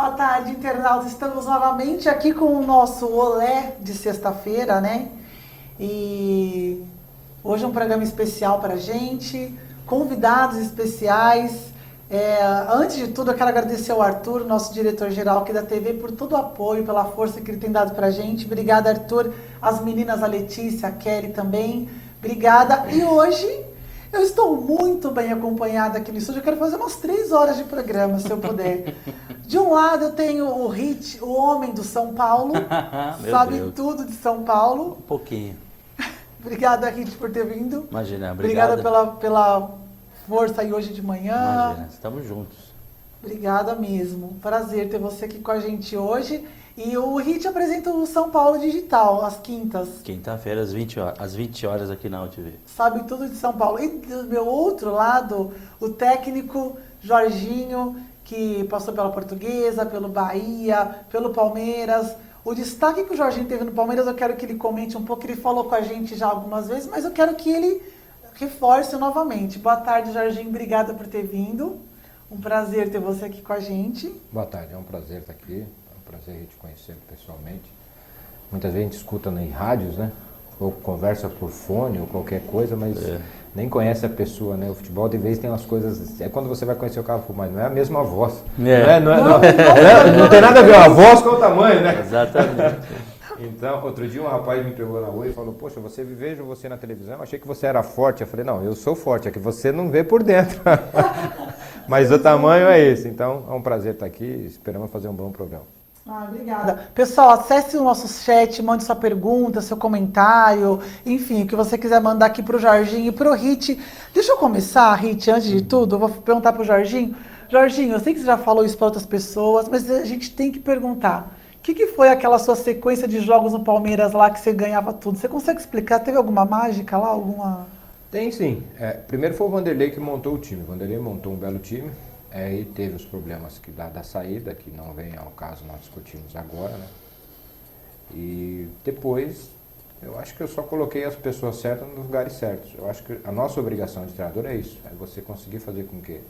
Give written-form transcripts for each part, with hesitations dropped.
Boa tarde, internautas. Estamos novamente aqui com o nosso Olé de sexta-feira, né? E hoje é um programa especial para a gente, convidados especiais. Antes de tudo, eu quero agradecer ao Arthur, nosso diretor-geral aqui da TV, por todo o apoio, pela força que ele tem dado para a gente. Obrigada, Arthur. As meninas, a Letícia, a Kelly também. Obrigada. E hoje eu estou muito bem acompanhada aqui no estúdio. Eu quero fazer umas 3 horas de programa, se eu puder. De um lado eu tenho o Hit, o homem do São Paulo. Sabe Deus. Tudo de São Paulo. Um pouquinho. Obrigada, Hit, por ter vindo. Imagina, obrigada. Obrigada pela força aí hoje de manhã. Imagina, estamos juntos. Obrigada mesmo. Prazer ter você aqui com a gente hoje. E o Hit apresenta o São Paulo Digital, às quintas. Quinta-feira, às 20 horas aqui na UTV. Sabe tudo de São Paulo. E do meu outro lado, o técnico Jorginho, que passou pela Portuguesa, pelo Bahia, pelo Palmeiras. O destaque que o Jorginho teve no Palmeiras, eu quero que ele comente um pouco. Ele falou com a gente já algumas vezes, mas eu quero que ele reforce novamente. Boa tarde, Jorginho. Obrigada por ter vindo. Um prazer ter você aqui com a gente. Boa tarde, é um prazer estar aqui. Prazer te conhecer pessoalmente. Muitas vezes a gente escuta em rádios, né? Ou conversa por fone ou qualquer coisa, mas nem conhece a pessoa, né? O futebol de vez tem umas coisas. É quando você vai conhecer o cara, mas não é a mesma voz. Não tem nada a ver a voz com o tamanho, né? Exatamente. Então, outro dia um rapaz me pegou na rua e falou: poxa, vejo você na televisão, achei que você era forte. Eu falei: não, eu sou forte, é que você não vê por dentro. Mas o tamanho é esse. Então, é um prazer estar aqui, esperamos fazer um bom programa. Obrigada. Pessoal, acesse o nosso chat, mande sua pergunta, seu comentário, enfim, o que você quiser mandar aqui pro Jorginho e pro Hit. Deixa eu começar, Hit, antes de tudo, eu vou perguntar pro Jorginho. Jorginho, eu sei que você já falou isso para outras pessoas, mas a gente tem que perguntar. O que foi aquela sua sequência de jogos no Palmeiras lá que você ganhava tudo? Você consegue explicar? Teve alguma mágica lá? Tem sim. Primeiro foi o Vanderlei que montou o time. O Vanderlei montou um belo time. E teve os problemas da saída, que não vem ao caso, nós discutimos agora, né? E depois, eu acho que eu só coloquei as pessoas certas nos lugares certos. Eu acho que a nossa obrigação de treinador é isso, é você conseguir fazer com que,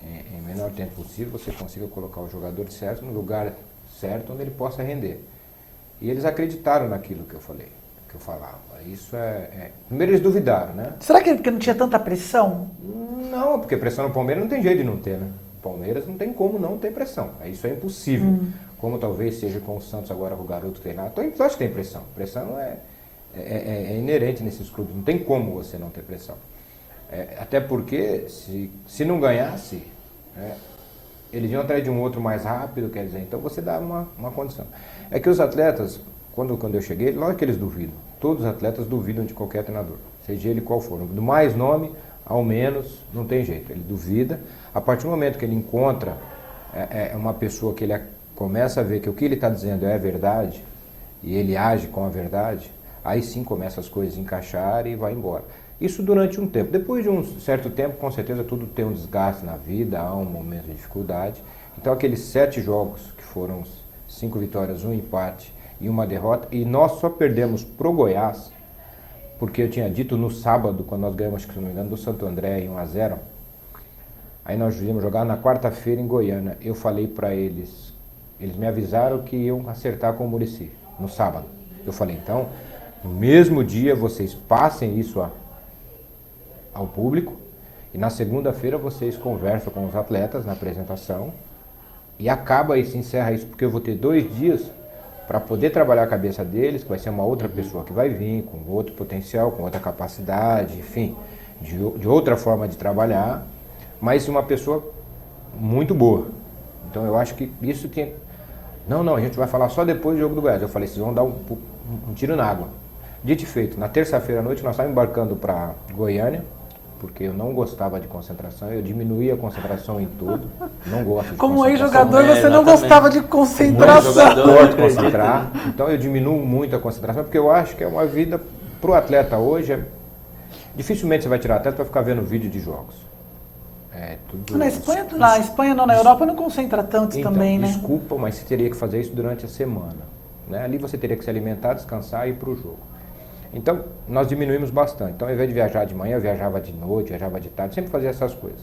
em menor tempo possível, você consiga colocar o jogador certo no lugar certo, onde ele possa render. E eles acreditaram naquilo que eu falei, que eu falava. Isso primeiro eles duvidaram, né? Será que porque não tinha tanta pressão? Não, porque pressão no Palmeiras não tem jeito de não ter, né? O Palmeiras não tem como não ter pressão. Isso é impossível. Como talvez seja com o Santos agora, com o garoto treinar. Então, eu acho que tem pressão. Pressão é inerente nesses clubes. Não tem como você não ter pressão. Até porque, se não ganhasse, eles iam atrás de um outro mais rápido, quer dizer, então você dá uma condição. É que os atletas, quando eu cheguei, lógico que eles duvidam. Todos os atletas duvidam de qualquer treinador, seja ele qual for. Do mais nome ao menos, não tem jeito. Ele duvida. A partir do momento que ele encontra uma pessoa que ele começa a ver que o que ele está dizendo é verdade, e ele age com a verdade, aí sim começa as coisas a encaixar e vai embora. Isso durante um tempo. Depois de um certo tempo, com certeza tudo tem um desgaste na vida, há um momento de dificuldade. Então aqueles 7 jogos, que foram 5 vitórias, 1 empate e 1 derrota, e nós só perdemos pro Goiás, porque eu tinha dito no sábado, quando nós ganhamos, se não me engano, do Santo André em 1-0, aí nós íamos jogar na quarta-feira em Goiânia. Eu falei para eles me avisaram que iam acertar com o Muricy no sábado. Eu falei, então, no mesmo dia vocês passem isso ao público, e na segunda-feira vocês conversam com os atletas na apresentação, e acaba e se encerra isso, porque eu vou ter 2 dias para poder trabalhar a cabeça deles, que vai ser uma outra pessoa que vai vir, com outro potencial, com outra capacidade, enfim, de outra forma de trabalhar, mas uma pessoa muito boa. Então eu acho que isso tinha... Não, a gente vai falar só depois do jogo do Goiás. Eu falei, vocês vão dar um tiro na água. Dito e feito, na terça-feira à noite nós estávamos embarcando para Goiânia, porque eu não gostava de concentração, eu diminuía a concentração em tudo, não gosto de como concentração. ex-jogador, você não gostava de concentração. Como ex-jogador, de concentrar, então eu diminuo muito a concentração, porque eu acho que é uma vida, para o atleta hoje, dificilmente você vai tirar atleta para ficar vendo vídeo de jogos. Na Espanha não, na Europa não concentra tanto então, também, né? Desculpa, mas você teria que fazer isso durante a semana. Né? Ali você teria que se alimentar, descansar e ir para o jogo. Então, nós diminuímos bastante. Então, ao invés de viajar de manhã, eu viajava de noite, viajava de tarde, sempre fazia essas coisas.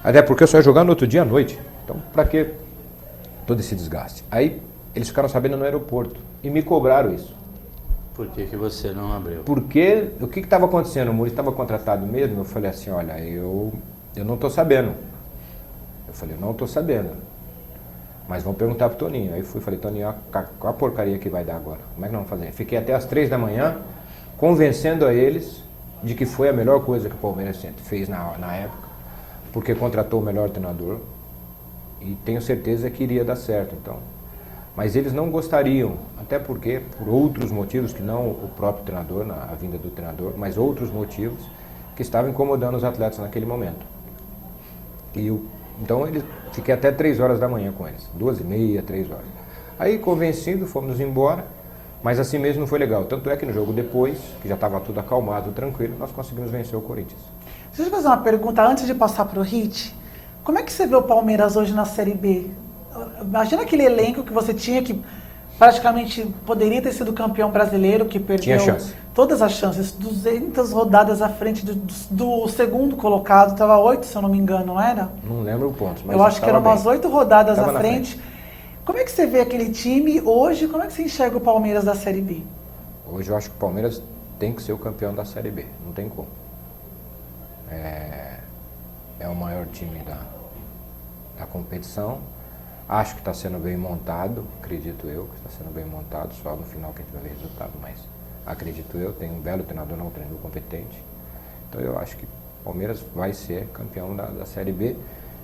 Até porque eu só ia jogar no outro dia à noite. Então, para que todo esse desgaste. Aí eles ficaram sabendo no aeroporto e me cobraram isso. Por que que você não abriu? Porque o que estava acontecendo? O Muricy estava contratado mesmo? Eu falei assim, olha, eu não estou sabendo. Eu falei, não estou sabendo. Mas vão perguntar pro Toninho. Aí falei, Toninho, qual a porcaria que vai dar agora? Como é que nós vamos fazer? Fiquei até as 3 da manhã convencendo a eles de que foi a melhor coisa que o Palmeiras fez na época, porque contratou o melhor treinador e tenho certeza que iria dar certo. Então, mas eles não gostariam, até porque, por outros motivos, que não o próprio treinador, a vinda do treinador, mas outros motivos que estavam incomodando os atletas naquele momento. Então, fiquei até 3 horas da manhã com eles, 2h30, 3 horas. Aí, convencido, fomos embora, mas assim mesmo não foi legal. Tanto é que no jogo depois, que já estava tudo acalmado, tranquilo, nós conseguimos vencer o Corinthians. Deixa eu fazer uma pergunta antes de passar para o Hit. Como é que você vê o Palmeiras hoje na Série B? Imagina aquele elenco que você tinha que praticamente poderia ter sido campeão brasileiro, que perdeu todas as chances, 200 rodadas à frente do segundo colocado, estava 8, se eu não me engano, não era? Não lembro o ponto, mas eu acho que eram umas 8 rodadas à frente. Como é que você vê aquele time hoje? Como é que você enxerga o Palmeiras da Série B? Hoje eu acho que o Palmeiras tem que ser o campeão da Série B, não tem como. É o maior time da competição. Acho que está sendo bem montado, acredito eu, que está sendo bem montado, só no final que a gente vai ver resultado, mas acredito eu, tem um belo treinador, um treinador competente. Então eu acho que o Palmeiras vai ser campeão da Série B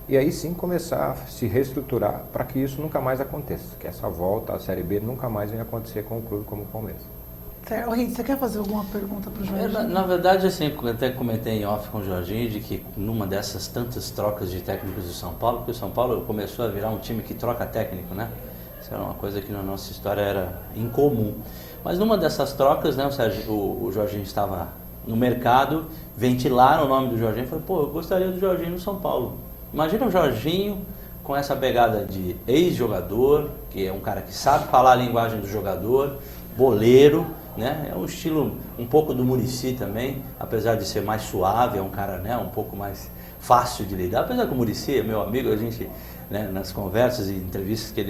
e aí sim começar a se reestruturar para que isso nunca mais aconteça, que essa volta à Série B nunca mais venha acontecer com um clube como o Palmeiras. Certo. Rita, você quer fazer alguma pergunta para o Jorginho? Na verdade, assim, eu até comentei em off com o Jorginho de que numa dessas tantas trocas de técnicos do São Paulo, porque o São Paulo começou a virar um time que troca técnico, né? Isso era uma coisa que na nossa história era incomum. Mas numa dessas trocas, né, o Jorginho estava no mercado, ventilaram o nome do Jorginho e falaram, pô, eu gostaria do Jorginho no São Paulo. Imagina o Jorginho com essa pegada de ex-jogador, que é um cara que sabe falar a linguagem do jogador, boleiro, né? É um estilo um pouco do Muricy também, apesar de ser mais suave, é um cara, né, um pouco mais fácil de lidar. Apesar que o Muricy é meu amigo, a gente, né, nas conversas e entrevistas que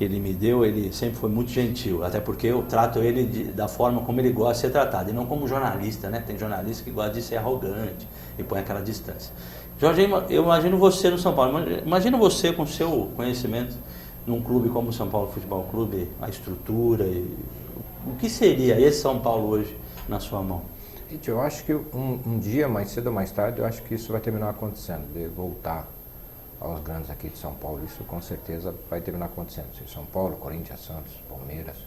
ele me deu, ele sempre foi muito gentil, até porque eu trato ele da forma como ele gosta de ser tratado, e não como jornalista, né? Tem jornalista que gosta de ser arrogante e põe aquela distância. Jorginho, eu imagino você no São Paulo, imagina você com seu conhecimento num clube como o São Paulo Futebol Clube, a estrutura e o que seria esse São Paulo hoje na sua mão? Eu acho que um dia, mais cedo ou mais tarde, eu acho que isso vai terminar acontecendo, de voltar aos grandes aqui de São Paulo. Isso com certeza vai terminar acontecendo. São Paulo, Corinthians, Santos, Palmeiras,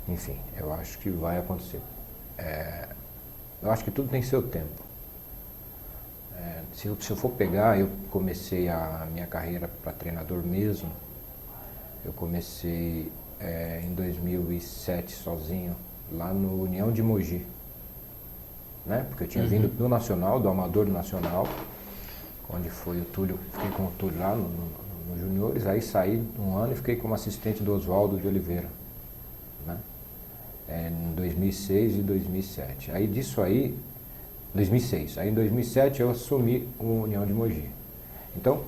enfim, eu acho que vai acontecer. Eu acho que tudo tem seu tempo. Se eu for pegar, eu comecei a minha carreira para treinador mesmo, eu comecei em 2007 sozinho, lá no União de Mogi, né? Porque eu tinha vindo do Nacional, do Amador do Nacional, onde foi o Túlio, fiquei com o Túlio lá no Juniores, aí saí um ano e fiquei como assistente do Oswaldo de Oliveira, né? Em 2006 e 2007. Aí disso aí, 2006, aí em 2007 eu assumi o União de Mogi. Então,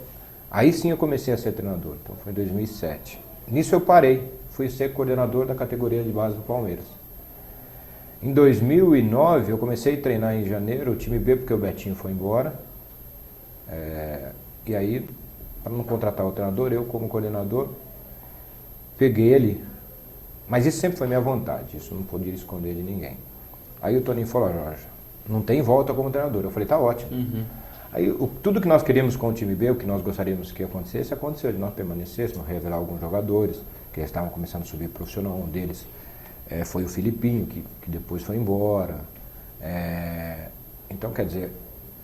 aí sim eu comecei a ser treinador, então foi em 2007. Nisso eu parei, fui ser coordenador da categoria de base do Palmeiras. Em 2009 eu comecei a treinar em janeiro o time B, porque o Betinho foi embora. E aí, para não contratar o treinador, eu como coordenador, peguei ele. Mas isso sempre foi minha vontade, isso não podia esconder de ninguém. Aí o Toninho falou, Jorge, não tem volta como treinador. Eu falei, tá ótimo. Aí tudo que nós queríamos com o time B, o que nós gostaríamos que acontecesse, aconteceu, de nós permanecêssemos, revelar alguns jogadores, que já estavam começando a subir profissional. Um deles foi o Filipinho, que depois foi embora. Então, quer dizer,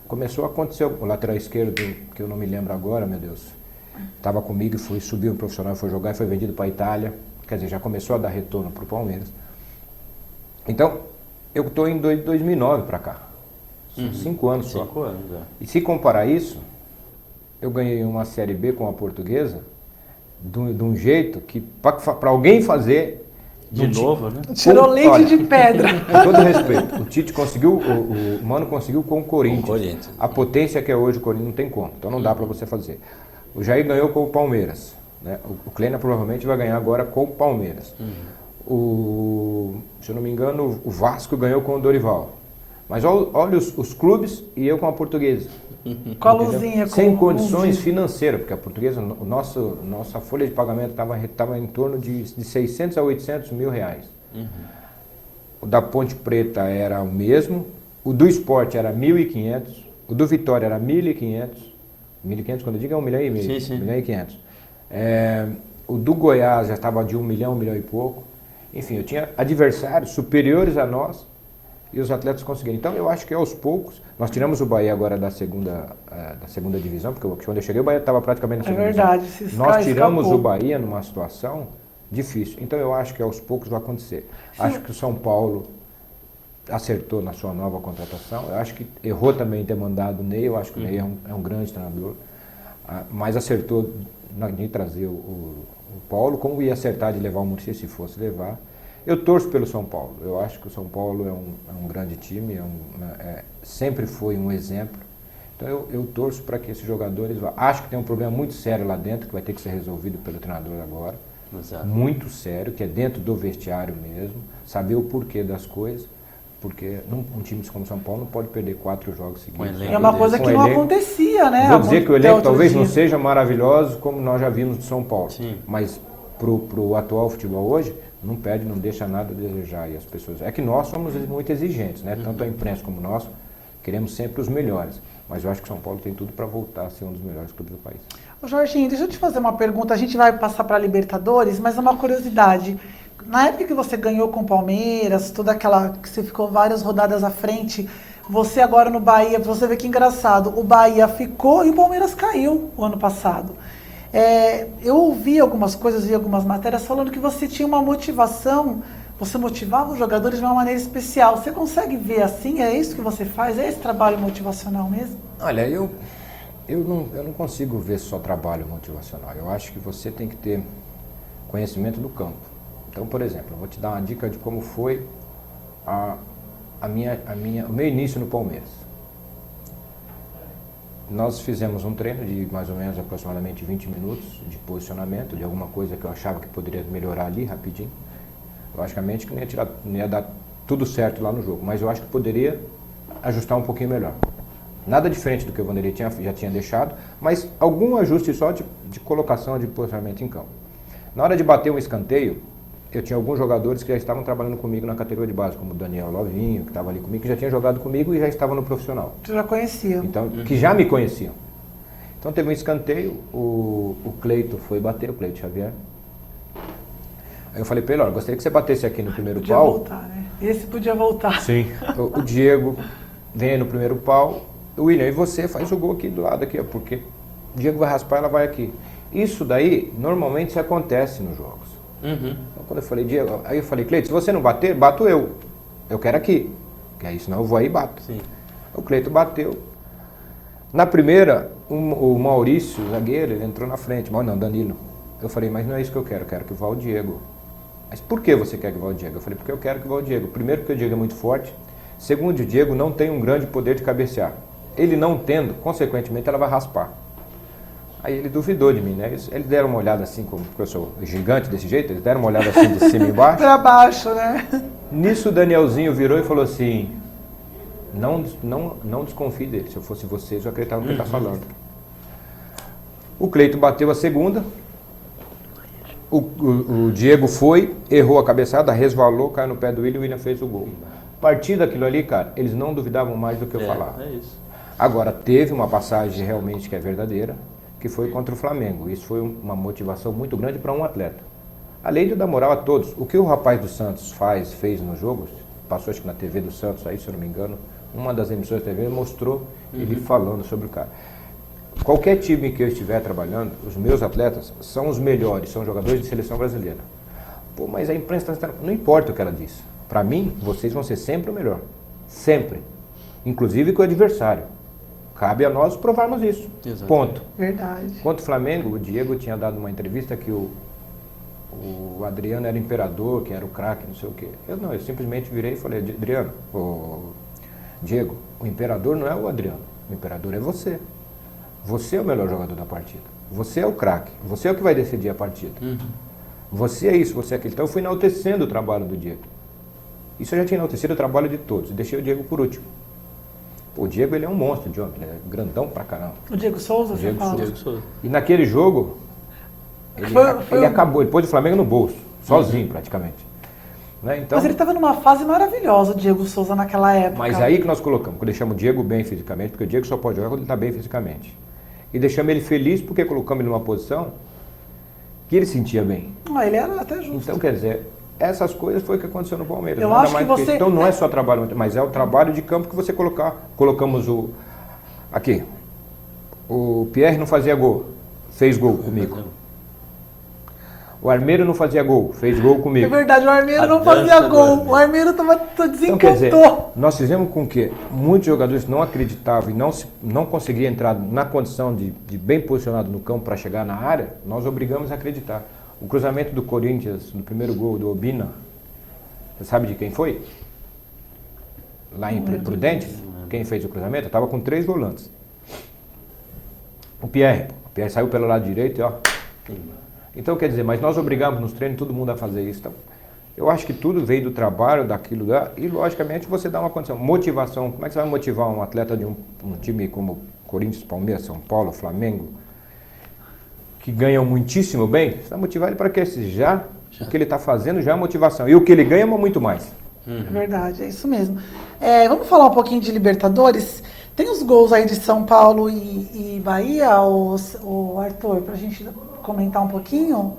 começou a acontecer. O lateral esquerdo, que eu não me lembro agora, meu Deus, estava comigo e foi subir um profissional, foi jogar e foi vendido para a Itália. Quer dizer, já começou a dar retorno para o Palmeiras. Então, eu estou em 2009 para cá. São 5 anos só. 5 anos, E se comparar isso, eu ganhei uma Série B com a Portuguesa de um jeito que, para alguém fazer... De novo, né? Tirou leite de pedra. Com todo respeito, o Tite conseguiu, o Mano conseguiu com o Corinthians. A potência que é hoje o Corinthians não tem como, então não dá para você fazer. O Jair ganhou com o Palmeiras. né? O Kleina provavelmente vai ganhar agora com o Palmeiras. Se eu não me engano, o Vasco ganhou com o Dorival. Mas olha os clubes e eu com a Portuguesa. Com a luzinha. Sem condições financeiras, porque a Portuguesa, nossa folha de pagamento estava em torno de 600 a 800 mil reais. O da Ponte Preta era o mesmo, o do Sport era 1.500, o do Vitória era 1.500, 1.500 quando eu digo é 1 milhão e meio, Sim. 1 milhão e 500. O do Goiás já estava de 1 milhão e pouco. Enfim, eu tinha adversários superiores a nós e os atletas conseguiram. Então eu acho que aos poucos, nós tiramos o Bahia agora da segunda divisão, porque quando eu cheguei o Bahia estava praticamente na segunda verdade, divisão. Nós tiramos o Bahia numa situação difícil. Então eu acho que aos poucos vai acontecer. Sim. Acho que o São Paulo acertou na sua nova contratação. Eu acho que errou também em ter mandado o Ney. Eu acho que o Ney é um grande treinador. Mas acertou em trazer o Paulo, como ia acertar de levar o Muricy se fosse levar. Eu torço pelo São Paulo. Eu acho que o São Paulo é um grande time, sempre foi um exemplo. Então eu torço para que esses jogadores vá. Acho que tem um problema muito sério lá dentro, que vai ter que ser resolvido pelo treinador agora. Exato. Muito sério, que é dentro do vestiário mesmo, saber o porquê das coisas, porque um time como o São Paulo não pode perder 4 jogos seguidos. É uma coisa que não acontecia, né? Vou dizer que o elenco talvez não seja maravilhoso como nós já vimos do São Paulo, mas pro atual futebol hoje, não perde, não deixa nada a desejar. E as pessoas, é que nós somos muito exigentes, né? Tanto a imprensa como nós, queremos sempre os melhores. Mas eu acho que o São Paulo tem tudo para voltar a ser um dos melhores clubes do país. Ô Jorginho, deixa eu te fazer uma pergunta. A gente vai passar para a Libertadores, mas é uma curiosidade. Na época que você ganhou com o Palmeiras, toda aquela que você ficou várias rodadas à frente, você agora no Bahia, você vê que engraçado, o Bahia ficou e o Palmeiras caiu o ano passado. Eu ouvi algumas coisas e algumas matérias falando que você tinha uma motivação, você motivava os jogadores de uma maneira especial. Você consegue ver assim? É isso que você faz? É esse trabalho motivacional mesmo? Olha, eu não consigo ver só trabalho motivacional. Eu acho que você tem que ter conhecimento do campo. Então, por exemplo, eu vou te dar uma dica de como foi o meu início no Palmeiras. Nós fizemos um treino de mais ou menos aproximadamente 20 minutos de posicionamento, de alguma coisa que eu achava que poderia melhorar ali rapidinho. Logicamente que não ia dar tudo certo lá no jogo, mas eu acho que poderia ajustar um pouquinho melhor. Nada diferente do que o Vanderlei já tinha deixado, mas algum ajuste só de colocação de posicionamento em campo. Na hora de bater um escanteio, eu tinha alguns jogadores que já estavam trabalhando comigo na categoria de base, como o Daniel Lovinho, que estava ali comigo, que já tinha jogado comigo e já estava no profissional. Você já conhecia? Então, que já me conheciam. Então teve um escanteio, o Cleito foi bater, o Cleito Xavier. Aí eu falei para ele, olha, gostaria que você batesse aqui no primeiro podia pau. Podia voltar, né? Esse podia voltar. Sim. O Diego vem aí no primeiro pau, o William, e você faz o gol aqui do lado, aqui, ó, porque o Diego vai raspar, ela vai aqui. Isso daí, normalmente, isso acontece nos jogos. Então, quando eu falei, Diego, aí eu falei, Cleito, se você não bater, bato eu. Eu quero aqui. Que aí, senão eu vou aí e bato. Sim. O Cleito bateu. Na primeira, o Maurício, o zagueiro, ele entrou na frente. Mas não, Danilo. Eu falei, mas não é isso que eu quero que vá o Diego. Mas por que você quer que vá o Diego? Eu falei, porque eu quero que vá o Diego. Primeiro, porque o Diego é muito forte. Segundo, o Diego não tem um grande poder de cabecear. Ele não tendo, consequentemente, ela vai raspar. Aí ele duvidou de mim, né? Eles deram uma olhada assim, porque eu sou gigante desse jeito, eles deram uma olhada assim de cima e embaixo. Pra baixo, né? Nisso o Danielzinho virou e falou assim, não desconfie dele, se eu fosse vocês eu acreditava no que ele está falando. O Cleito bateu a segunda, o Diego foi, errou a cabeçada, resvalou, caiu no pé do William, o William fez o gol. A partir daquilo ali, cara, eles não duvidavam mais do que eu falava. É isso. Agora, teve uma passagem realmente que é verdadeira, que foi contra o Flamengo. Isso foi uma motivação muito grande para um atleta. Além de dar moral a todos. O que o rapaz do Santos fez nos jogos, passou acho que na TV do Santos, aí, se eu não me engano, uma das emissoras da TV mostrou ele falando sobre o cara. Qualquer time que eu estiver trabalhando, os meus atletas são os melhores, são jogadores de seleção brasileira. Pô, mas a imprensa está... Não importa o que ela diz. Para mim, vocês vão ser sempre o melhor. Sempre. Inclusive com o adversário. Cabe a nós provarmos isso. Exatamente. Ponto. Verdade. Contra o Flamengo, o Diego tinha dado uma entrevista que o Adriano era imperador, que era o craque, não sei o quê. Eu simplesmente virei e falei, Adriano, Diego, o imperador não é o Adriano, o imperador é você. Você é o melhor jogador da partida. Você é o craque, você é o que vai decidir a partida. Você é isso, você é aquilo. Então eu fui enaltecendo o trabalho do Diego. Isso eu já tinha enaltecido o trabalho de todos. E deixei o Diego por último. Pô, o Diego, ele é um monstro de homem, ele é grandão pra caramba. O Diego Souza, O Diego você fala? Diego Souza. E naquele jogo, ele acabou, ele pôs o Flamengo no bolso, sozinho praticamente. Né? Então, Mas ele estava numa fase maravilhosa, o Diego Souza, naquela época. mas aí que nós colocamos, que deixamos o Diego bem fisicamente, porque o Diego só pode jogar quando ele está bem fisicamente. E deixamos ele feliz porque colocamos ele numa posição que ele sentia bem. Ele era até justo. Então, quer dizer, essas coisas foi o que aconteceu no Palmeiras. Eu Nada acho mais que do você- isso. Então não é só trabalho, mas é o trabalho de campo que você colocamos o... Aqui, o Pierre não fazia gol, fez gol comigo. O Armeiro não fazia gol, fez gol É comigo. verdade, o Armeiro A não fazia dança do gol. Armeiro. O Armeiro Então, desencantou. quer dizer, nós fizemos com que muitos jogadores não acreditavam e não conseguiam entrar na condição de bem posicionado no campo para chegar na área, nós obrigamos a acreditar. O cruzamento do Corinthians, no primeiro gol do Obina, você sabe de quem foi? Lá em Prudentes, quem fez o cruzamento? Eu estava com 3 volantes. O Pierre saiu pelo lado direito e ó. Então, quer dizer, mas nós obrigamos nos treinos todo mundo a fazer isso. Então, eu acho que tudo veio do trabalho, daquilo lá, e logicamente você dá uma condição. Motivação, como é que você vai motivar um atleta de um time como Corinthians, Palmeiras, São Paulo, Flamengo, que ganham muitíssimo bem? Você vai motivar ele para que o que ele está fazendo já é motivação. E o que ele ganha é muito mais. É verdade, é isso mesmo. Vamos falar um pouquinho de Libertadores. Tem os gols aí de São Paulo e Bahia, o Arthur, pra gente comentar um pouquinho?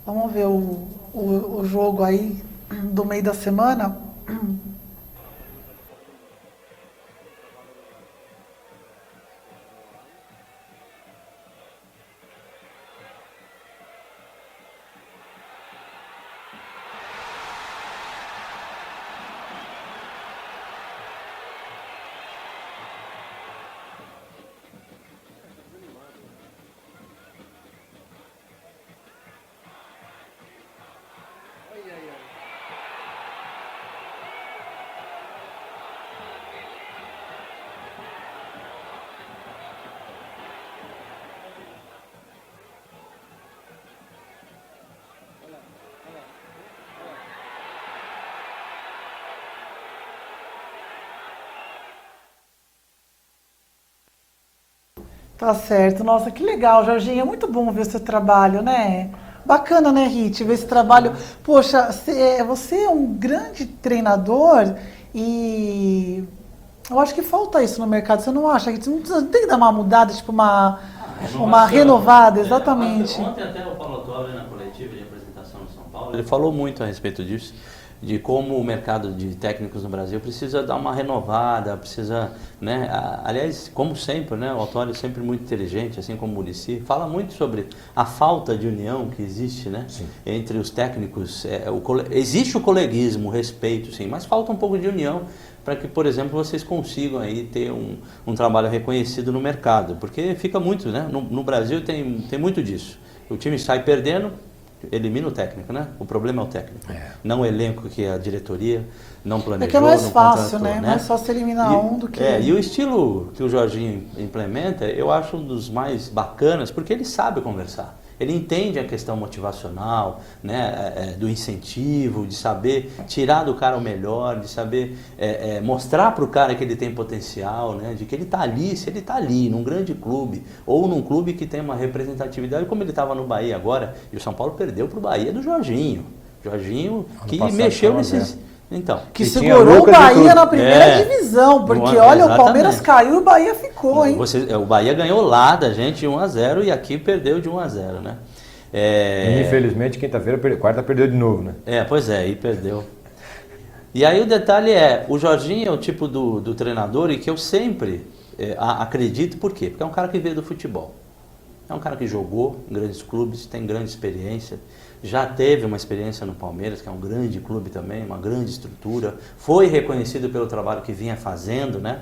Vamos ver o jogo aí do meio da semana. Tá certo. Nossa, que legal, Jorginho. É muito bom ver o seu trabalho, né? Bacana, né, Rit? Ver esse trabalho. Poxa, você é um grande treinador e eu acho que falta isso no mercado. Você não acha? Você não tem que dar uma mudada, tipo uma renovada, exatamente. Ontem até o Paulo Autuori, na coletiva de apresentação no São Paulo, ele falou muito a respeito disso, de como o mercado de técnicos no Brasil precisa dar uma renovada, precisa, né, aliás, como sempre, né, o Autuori é sempre muito inteligente, assim como o Muricy, fala muito sobre a falta de união que existe, né, entre os técnicos. Existe o coleguismo, o respeito, sim, mas falta um pouco de união para que, por exemplo, vocês consigam aí ter um trabalho reconhecido no mercado, porque fica muito, né, no Brasil tem muito disso. O time sai perdendo, elimina o técnico, né? O problema é o técnico. Não o elenco que a diretoria não planejou. É que é mais não fácil, contratou, né? Mais fácil eliminar um do que... E o estilo que o Jorginho implementa, eu acho um dos mais bacanas, porque ele sabe conversar. Ele entende a questão motivacional, né, do incentivo, de saber tirar do cara o melhor, de saber mostrar para o cara que ele tem potencial, né, de que ele está ali, se ele está ali, num grande clube, ou num clube que tem uma representatividade, como ele estava no Bahia agora, e o São Paulo perdeu para o Bahia do Jorginho. Jorginho que mexeu nesses... Então, que segurou o Bahia na primeira divisão, porque olha, exatamente. O Palmeiras caiu e o Bahia ficou, hein? O Bahia ganhou lá da gente de 1-0 e aqui perdeu de 1-0, né? Infelizmente, quarta perdeu de novo, né? Pois é, e perdeu. E aí o detalhe o Jorginho é o tipo do treinador e que eu sempre acredito, por quê? Porque é um cara que veio do futebol. É um cara que jogou em grandes clubes, tem grande experiência, já teve uma experiência no Palmeiras, que é um grande clube também, uma grande estrutura, foi reconhecido pelo trabalho que vinha fazendo, né,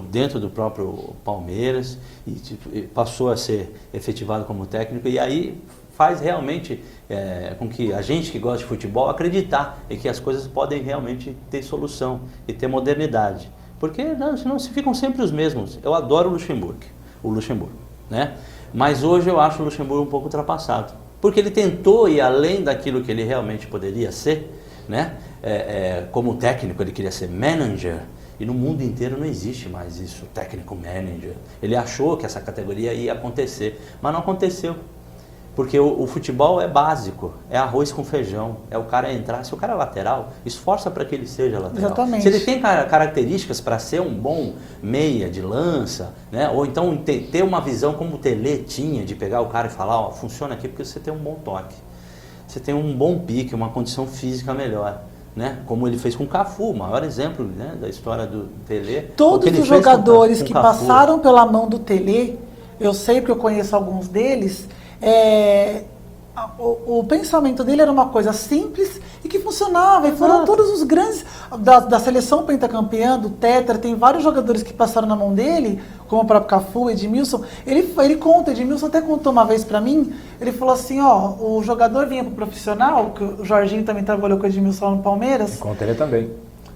dentro do próprio Palmeiras, e passou a ser efetivado como técnico, e aí faz realmente com que a gente que gosta de futebol acreditar em que as coisas podem realmente ter solução e ter modernidade. Porque senão se ficam sempre os mesmos. Eu adoro o Luxemburgo, né? Mas hoje eu acho o Luxemburgo um pouco ultrapassado. Porque ele tentou ir além daquilo que ele realmente poderia ser, né? Como técnico ele queria ser manager, e no mundo inteiro não existe mais isso, técnico manager. Ele achou que essa categoria ia acontecer, mas não aconteceu. Porque o futebol é básico, é arroz com feijão, é o cara entrar, se o cara é lateral, esforça para que ele seja lateral. Exatamente. Se ele tem características para ser um bom meia de lança, né? Ou então ter uma visão como o Tele tinha, de pegar o cara e falar, ó, funciona aqui porque você tem um bom toque, você tem um bom pique, uma condição física melhor. Né? Como ele fez com o Cafu, o maior exemplo, né, da história do Tele. Todos os jogadores que passaram pela mão do Tele, eu sei porque eu conheço alguns deles, o pensamento dele era uma coisa simples e que funcionava. E foram todos os grandes da seleção pentacampeã, do Tetra, tem vários jogadores que passaram na mão dele, como o próprio Cafu, Edmilson. Ele conta, Edmilson até contou uma vez pra mim, ele falou assim, ó, o jogador vinha pro profissional, que o Jorginho também trabalhou com o Edmilson lá no Palmeiras. E conta ele também.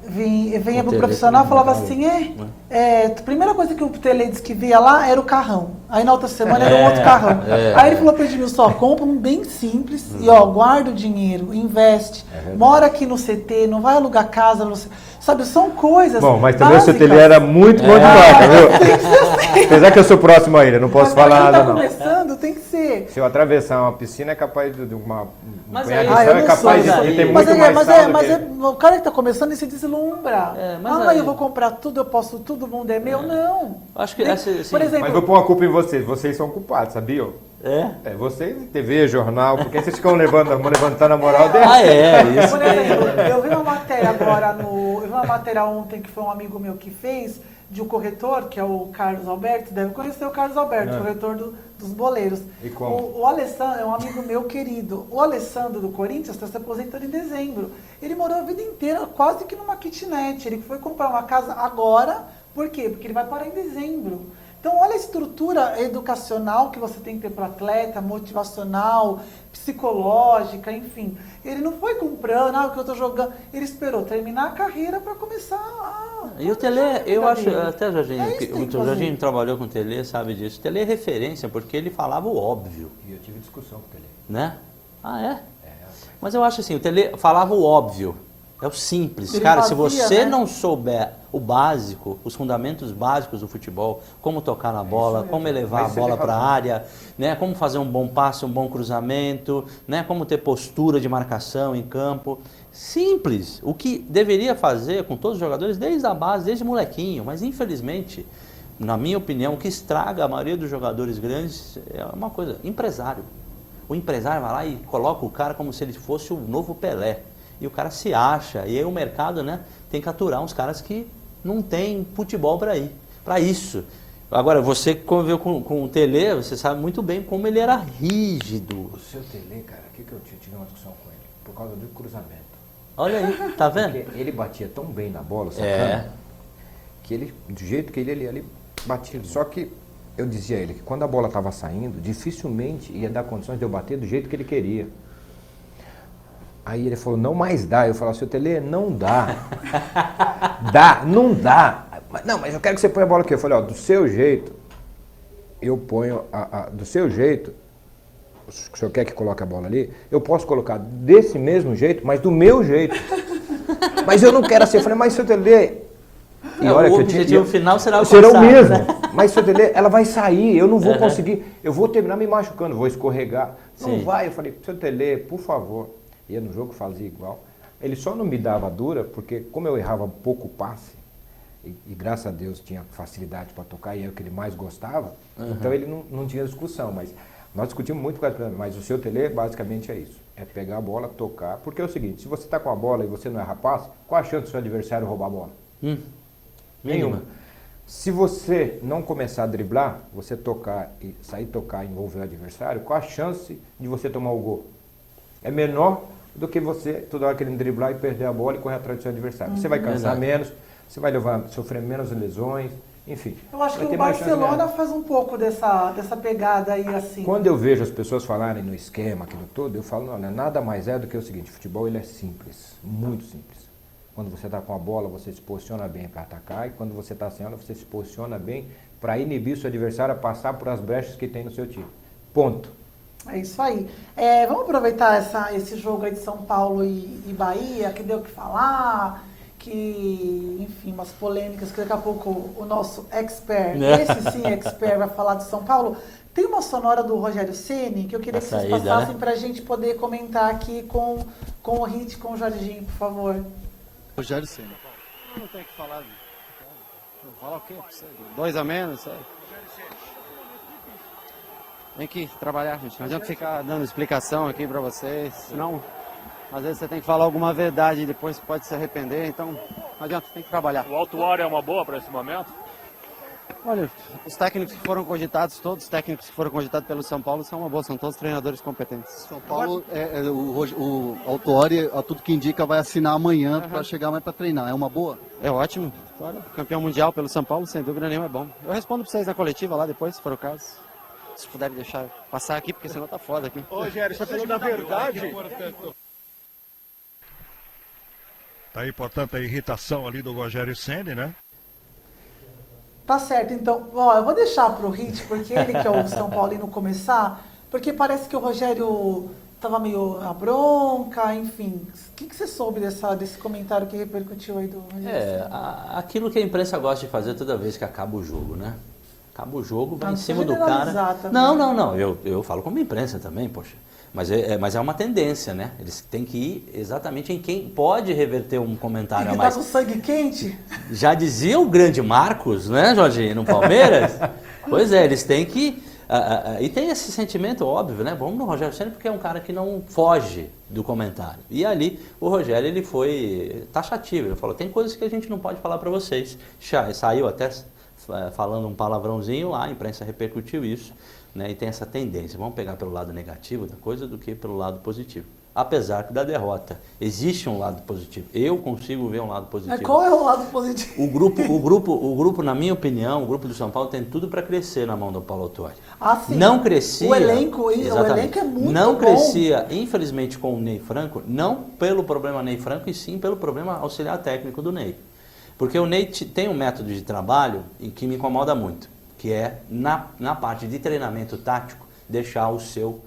Vinha pro profissional e falava assim, a primeira coisa que o Tele disse que via lá era o carrão. Aí na outra semana era um outro carrão. Aí ele falou pro Edmilson, ó, compra um bem simples e ó, guarda o dinheiro, investe, mora aqui no CT, não vai alugar casa, você, sabe, são coisas bom, mas também básicas. o seu Tele era muito bom de marca, viu? Apesar que eu sou próximo a ele, não posso falar nada, não. Começando, tem que ser. Se eu atravessar uma piscina, é capaz de uma... Mas é capaz de ter muito o cara que está começando, ele se deslumbra. Eu vou comprar tudo, eu posso tudo, o mundo é meu. Não. Acho que por exemplo, mas vou pôr uma culpa em vocês são culpados, sabiam? Vocês, TV, jornal, porque vocês ficam levantando a moral deles. Isso. Por exemplo, eu vi uma matéria agora eu vi uma matéria ontem que foi um amigo meu que fez, de um corretor, que é o Carlos Alberto, deve conhecer o Carlos Alberto, corretor dos boleiros. E como? O Alessandro é um amigo meu querido. O Alessandro do Corinthians está se aposentando em dezembro. Ele morou a vida inteira quase que numa kitnet. Ele foi comprar uma casa agora, por quê? Porque ele vai parar em dezembro. Então, olha a estrutura educacional que você tem que ter para o atleta, motivacional, psicológica, enfim. Ele não foi comprando, o que eu estou jogando. Ele esperou terminar a carreira para começar a... E o Tele, eu acho, até o Jorginho trabalhou com o Tele, sabe disso. O Tele é referência, porque ele falava o óbvio. E eu tive discussão com o Tele. Né? Mas eu acho assim, o Tele falava o óbvio. É o simples. Ele cara, fazia, se você né? não souber o básico, os fundamentos básicos do futebol, como tocar na bola, como elevar a bola para a área, né, como fazer um bom passe, um bom cruzamento, né, como ter postura de marcação em campo. Simples. O que deveria fazer com todos os jogadores desde a base, desde molequinho. Mas infelizmente, na minha opinião, o que estraga a maioria dos jogadores grandes é uma coisa, empresário. O empresário vai lá e coloca o cara como se ele fosse o novo Pelé. E o cara se acha, e aí o mercado, né, tem que aturar uns caras que não tem futebol para ir, para isso. Agora, você que conviveu com o Tele, você sabe muito bem como ele era rígido. O seu Tele, cara, o que eu tive uma discussão com ele? Por causa do cruzamento. Olha aí, tá vendo? Porque ele batia tão bem na bola, sacana, que ele, do jeito que ele batia. Só que eu dizia a ele que quando a bola estava saindo, dificilmente ia dar condições de eu bater do jeito que ele queria. Aí ele falou, não mais dá. Eu falei, seu Tele, não dá. Não dá. Não, mas eu quero que você ponha a bola aqui. Eu falei, do seu jeito, eu ponho, do seu jeito, o senhor quer que coloque a bola ali? Eu posso colocar desse mesmo jeito, mas do meu jeito. Mas eu não quero assim. Eu falei, mas seu Tele... E olha, o objetivo final será o mesmo. Mas seu Tele, ela vai sair, eu não vou conseguir. Eu vou terminar me machucando, vou escorregar. Não vai. Eu falei, seu Tele, por favor... Ia no jogo, fazia igual. Ele só não me dava dura, porque como eu errava pouco passe, e graças a Deus tinha facilidade para tocar, e é o que ele mais gostava, então ele não tinha discussão. Mas nós discutimos muito com ele, mas o seu Tele basicamente é isso. É pegar a bola, tocar, porque é o seguinte, se você está com a bola e você não erra passe, qual a chance do seu adversário roubar a bola? Nenhuma. Se você não começar a driblar, você tocar e sair tocar e envolver o adversário, qual a chance de você tomar o gol? É menor do que você toda hora querendo driblar e perder a bola e correr atrás do seu adversário. Você vai cansar menos, você vai sofrer menos lesões, enfim. Eu acho que o Barcelona faz um pouco dessa pegada aí assim. Quando eu vejo as pessoas falarem no esquema, aquilo todo, eu falo, não, nada mais é do que o seguinte, o futebol ele é simples, muito simples. Quando você está com a bola, você se posiciona bem para atacar, e quando você está sem ela, você se posiciona bem para inibir o seu adversário a passar por as brechas que tem no seu time. Ponto. É isso aí. Vamos aproveitar esse jogo aí de São Paulo e Bahia, que deu o que falar, enfim, umas polêmicas, que daqui a pouco o nosso expert, esse sim expert, vai falar de São Paulo. Tem uma sonora do Rogério Ceni que eu queria que vocês passassem, né, para a gente poder comentar aqui com o Hit, com o Jorginho, por favor. Rogério Ceni. Não tem o que falar. Falar o quê? 2 a menos, sério. Tem que trabalhar, gente. Não adianta ficar dando explicação aqui pra vocês. Senão, às vezes você tem que falar alguma verdade e depois pode se arrepender. Então, não adianta, tem que trabalhar. O Autuori é uma boa para esse momento? Olha, os técnicos que foram cogitados, todos os técnicos que foram cogitados pelo São Paulo são uma boa, são todos treinadores competentes. São Paulo, o Autuori, a tudo que indica, vai assinar amanhã para chegar mais para treinar. É uma boa? É ótimo. Olha, campeão mundial pelo São Paulo, sem dúvida nenhuma, é bom. Eu respondo para vocês na coletiva lá depois, se for o caso. Se puderem deixar passar aqui, porque senão tá foda aqui. Ô, Rogério, você falou da verdade. Tá aí, portanto, a irritação ali do Rogério Ceni, né? Tá certo, então, eu vou deixar pro Hit, porque ele que é o São Paulino começar, porque parece que o Rogério tava meio a bronca, enfim. O que você soube desse comentário que repercutiu aí do Rogério? Aquilo que a imprensa gosta de fazer toda vez que acaba o jogo, né? Acaba o jogo, vai em cima do generalizar cara. também. Não, eu falo como imprensa também, poxa. Mas é uma tendência, né? Eles têm que ir exatamente em quem pode reverter um comentário a Ele mais. tá com sangue quente? Já dizia o grande Marcos, né, Jorginho, no Palmeiras? Pois é, eles têm que... e tem esse sentimento óbvio, né? Vamos no Rogério Ceni porque é um cara que não foge do comentário. E ali o Rogério, ele foi taxativo. Ele falou, tem coisas que a gente não pode falar para vocês. Saiu até falando um palavrãozinho lá, a imprensa repercutiu isso, né? E tem essa tendência. Vamos pegar pelo lado negativo da coisa do que pelo lado positivo. Apesar que da derrota existe um lado positivo. Eu consigo ver um lado positivo. Qual é o lado positivo? O grupo, na minha opinião, o grupo do São Paulo tem tudo para crescer na mão do Paulo Autuori. Sim. Não crescia. O elenco é muito não bom. crescia, infelizmente, com o Ney Franco, não pelo problema Ney Franco, e sim pelo problema auxiliar técnico do Ney. Porque o Ney tem um método de trabalho que me incomoda muito, que é, na parte de treinamento tático, deixar o seu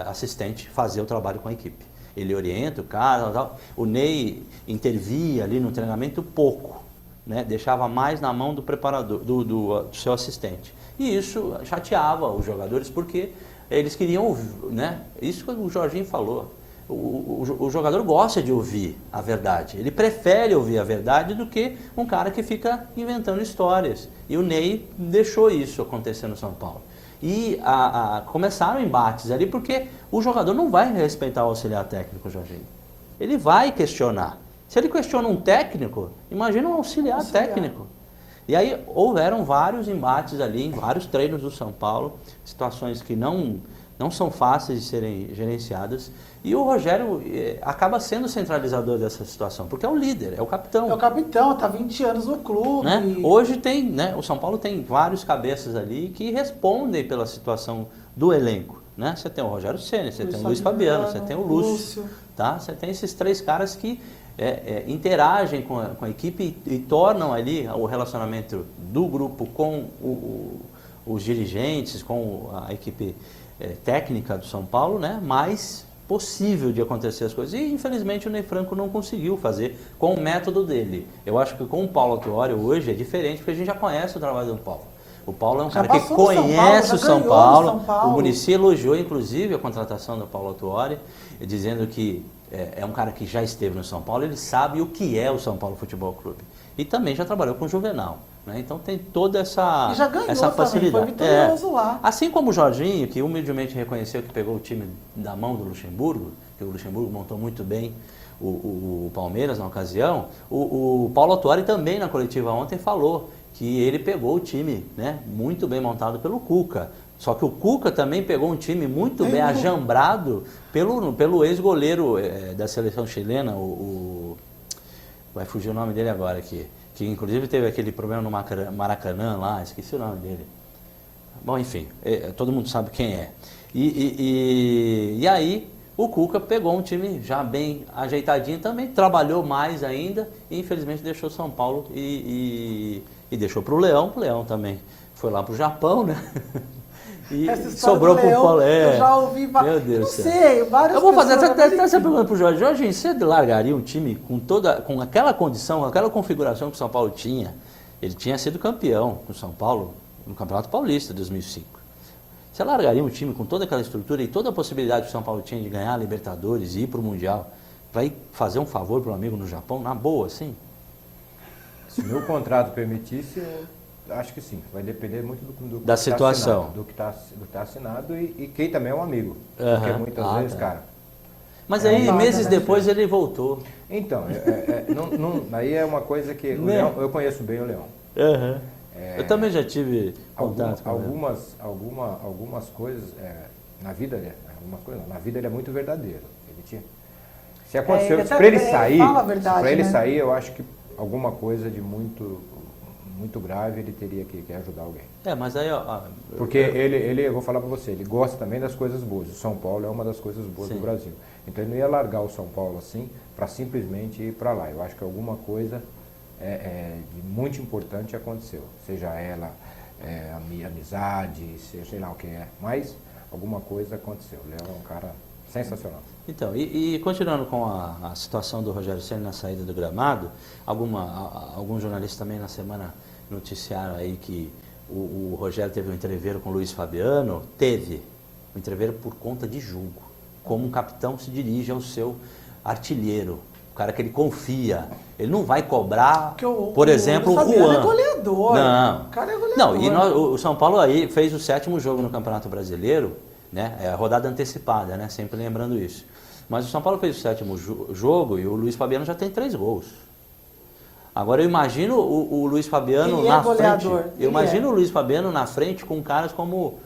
assistente fazer o trabalho com a equipe. Ele orienta o cara, tal. O Ney intervia ali no treinamento pouco, né? Deixava mais na mão do preparador, do seu assistente. E isso chateava os jogadores, porque eles queriam ouvir, né? Isso que o Jorginho falou. O jogador gosta de ouvir a verdade. Ele prefere ouvir a verdade do que um cara que fica inventando histórias. E o Ney deixou isso acontecer no São Paulo. E começaram embates ali, porque o jogador não vai respeitar o auxiliar técnico, Jorginho. Ele vai questionar. Se ele questiona um técnico, imagina um auxiliar técnico. E aí houveram vários embates ali, em vários treinos do São Paulo, situações que não são fáceis de serem gerenciadas. E o Rogério acaba sendo o centralizador dessa situação, porque é o líder, é o capitão. É o capitão, está 20 anos no clube. Né? Hoje tem, né, o São Paulo tem vários cabeças ali que respondem pela situação do elenco. Né? Você tem o Rogério Ceni, você tem o Luiz Fabiano, você tem o Lúcio. Tá? Você tem esses 3 caras que interagem com a equipe e tornam ali o relacionamento do grupo com os dirigentes, com a equipe técnica do São Paulo, né, mais possível de acontecer as coisas. E infelizmente o Ney Franco não conseguiu fazer com o método dele. Eu acho que com o Paulo Autuori hoje é diferente, porque a gente já conhece o trabalho do Paulo. O Paulo é um cara que conhece o São Paulo. O Muricy elogiou inclusive a contratação do Paulo Autuori, dizendo que é um cara que já esteve no São Paulo, ele sabe o que é o São Paulo Futebol Clube. E também já trabalhou com o Juvenal. Né? Então tem toda essa, e já ganhou essa facilidade. Também, foi vitorioso lá. Assim como o Jorginho, que humildemente reconheceu que pegou o time da mão do Luxemburgo, que o Luxemburgo montou muito bem o Palmeiras na ocasião, o Paulo Autuori também na coletiva ontem falou que ele pegou o time, né, muito bem montado pelo Cuca. Só que o Cuca também pegou um time muito bem ajambrado pelo ex-goleiro da seleção chilena, vai fugir o nome dele agora aqui, que inclusive teve aquele problema no Maracanã lá, esqueci o nome dele. Bom, enfim, todo mundo sabe quem é. E aí o Cuca pegou um time já bem ajeitadinho também, trabalhou mais ainda e infelizmente deixou São Paulo e deixou para o Leão também foi lá pro Japão, né? E Essa história sobrou do pro Leão, Paulo. eu já ouvi... Meu Deus não do céu. sei, várias Eu vou fazer pessoas... até essa pergunta pro Jorge. Jorge, você largaria um time com aquela condição, com aquela configuração que o São Paulo tinha? Ele tinha sido campeão com o São Paulo no Campeonato Paulista de 2005. Você largaria um time com toda aquela estrutura e toda a possibilidade que o São Paulo tinha de ganhar a Libertadores e ir pro Mundial para ir fazer um favor para um amigo no Japão, na boa, assim? Se o meu contrato permitisse, eu acho que sim. Vai depender muito do Da que situação. Tá assinado, do que está assinado e quem também é um amigo. Aham. Porque muitas vezes, tá. cara... Mas É aí, uma meses parada, né? depois, ele voltou. Então, aí é uma coisa que... O Né? Leão, eu conheço bem o Leão. Eu também já tive contato com ele. Algumas coisas na vida, na vida ele é muito verdadeiro. Ele tinha... Se aconteceu, ele até- para ele ele sair, fala a verdade, para ele né? sair, eu acho que alguma coisa de muito grave ele teria que ajudar alguém. Mas aí, ó... Porque ele, eu vou falar para você, ele gosta também das coisas boas. O São Paulo é uma das coisas boas Sim. do Brasil. Então ele não ia largar o São Paulo assim para simplesmente ir para lá. Eu acho que alguma coisa de muito importante aconteceu. Seja ela amizade, seja sei lá o que é. Mas alguma coisa aconteceu. O Léo é um cara sensacional. Então, e continuando com a situação do Rogério Ceni na saída do gramado, alguns jornalistas também na semana noticiaram aí que o Rogério teve um entreveiro com o Luiz Fabiano. Teve um entreveiro por conta de julgo. Como um capitão se dirige ao seu artilheiro, o cara que ele confia. Ele não vai cobrar, por exemplo, o Fabiano Juan. é goleador. Não. O cara é goleador. Não, e o São Paulo aí fez o 7º jogo no Campeonato Brasileiro, né? É a rodada antecipada, né? Sempre lembrando isso. Mas o São Paulo fez o 7º jogo e o Luiz Fabiano já tem 3 gols. Agora eu imagino o Luiz Fabiano Ele é na goleador. frente. Eu imagino o Luiz Fabiano na frente com caras como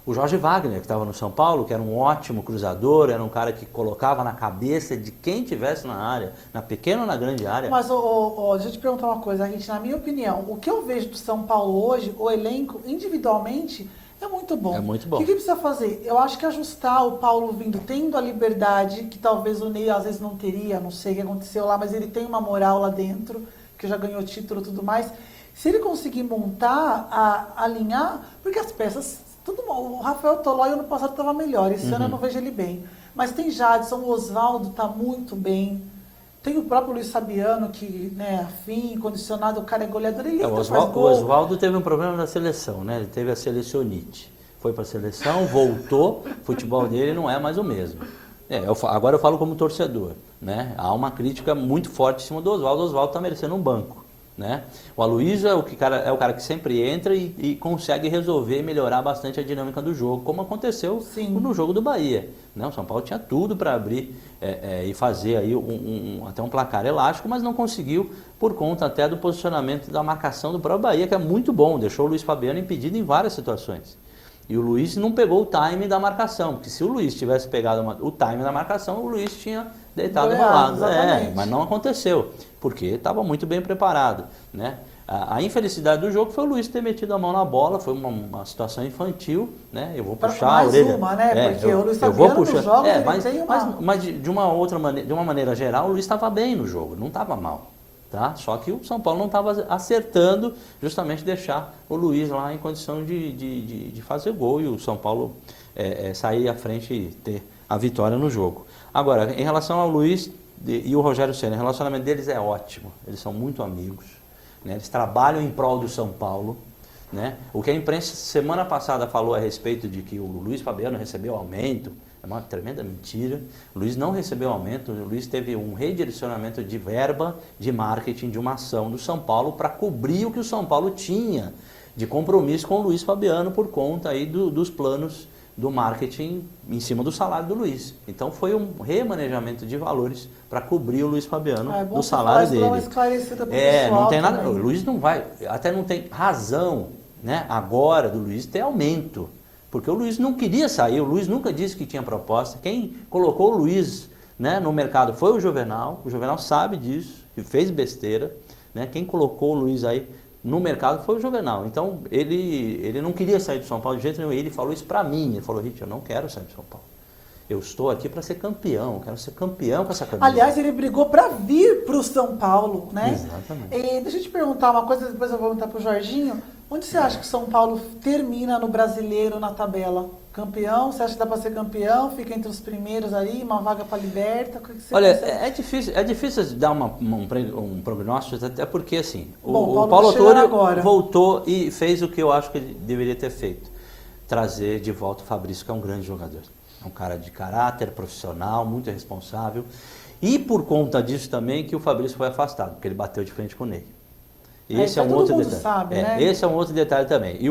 o Jorge Wagner, que estava no São Paulo, que era um ótimo cruzador, era um cara que colocava na cabeça de quem tivesse na área, na pequena ou na grande área. Mas, deixa eu te perguntar uma coisa, gente, na minha opinião, o que eu vejo do São Paulo hoje, o elenco, individualmente, é muito bom. É muito bom. O que precisa fazer? Eu acho que ajustar o Paulo vindo, tendo a liberdade, que talvez o Ney às vezes não teria, não sei o que aconteceu lá, mas ele tem uma moral lá dentro, que já ganhou título e tudo mais. Se ele conseguir montar, alinhar, porque as peças, o Rafael Tolói ano passado estava melhor, esse ano eu não vejo ele bem. Mas tem Jadson, o Oswaldo está muito bem. Tem o próprio Luiz Fabiano, que, né, afim, condicionado, o cara é goleador, ele entra, faz O gol. Oswaldo teve um problema na seleção, né? Ele teve a selecionite. Foi para a seleção, voltou, o futebol dele não é mais o mesmo. Agora eu falo como torcedor, né? Há uma crítica muito forte em cima do Oswaldo. O Oswaldo está merecendo um banco, né? O Aloysio é o cara que sempre entra e consegue resolver e melhorar bastante a dinâmica do jogo, como aconteceu no jogo do Bahia. Né? O São Paulo tinha tudo para abrir e fazer aí até um placar elástico, mas não conseguiu por conta até do posicionamento da marcação do próprio Bahia, que é muito bom, deixou o Luiz Fabiano impedido em várias situações. E o Luiz não pegou o time da marcação, porque se o Luiz tivesse pegado o time da marcação, o Luiz tinha deitado no lado. Mas não aconteceu, porque estava muito bem preparado. Né? A infelicidade do jogo foi o Luiz ter metido a mão na bola, foi uma situação infantil, né? Eu vou puxar a orelha. Uma, né? Porque o Luiz eu vou Fabiano puxar. nos jogos, ele mas, tem mas de uma outra maneira, de uma maneira geral, o Luiz estava bem no jogo, não estava mal. Tá? Só que o São Paulo não estava acertando justamente deixar o Luiz lá em condição de fazer gol e o São Paulo sair à frente e ter a vitória no jogo. Agora, em relação ao Luiz e o Rogério Ceni, o relacionamento deles é ótimo, eles são muito amigos, né? Eles trabalham em prol do São Paulo. Né? O que a imprensa semana passada falou a respeito de que o Luiz Fabiano recebeu aumento, é uma tremenda mentira. O Luiz não recebeu aumento, o Luiz teve um redirecionamento de verba de marketing de uma ação do São Paulo para cobrir o que o São Paulo tinha de compromisso com o Luiz Fabiano por conta aí dos planos do marketing em cima do salário do Luiz. Então foi um remanejamento de valores para cobrir o Luiz Fabiano do salário dele. Não tem nada. O Luiz não vai, até não tem razão, né, agora do Luiz ter aumento. Porque o Luiz não queria sair, o Luiz nunca disse que tinha proposta. Quem colocou o Luiz, né, no mercado foi o Juvenal sabe disso, que fez besteira. Né? Quem colocou o Luiz aí no mercado foi o Juvenal. Então ele não queria sair do São Paulo de jeito nenhum. Ele falou isso pra mim, ele falou: Rich, eu não quero sair do São Paulo. Eu estou aqui para ser campeão, quero ser campeão com essa camisa. Aliás, ele brigou para vir para o São Paulo, né? Exatamente. E deixa eu te perguntar uma coisa, depois eu vou perguntar para o Jorginho. Onde você acha que o São Paulo termina no Brasileiro na tabela? Campeão? Você acha que dá para ser campeão? Fica entre os primeiros ali, uma vaga para Liberta? O que você Olha, pensa? é difícil dar um prognóstico, até porque assim, Bom, o Paulo chegando Autuori agora. voltou e fez o que eu acho que ele deveria ter feito. Trazer de volta o Fabrício, que é um grande jogador. É um cara de caráter, profissional, muito responsável. E por conta disso também que o Fabrício foi afastado, porque ele bateu de frente com o Ney. Esse é um todo outro mundo detalhe. sabe, né? Esse é um outro detalhe também. E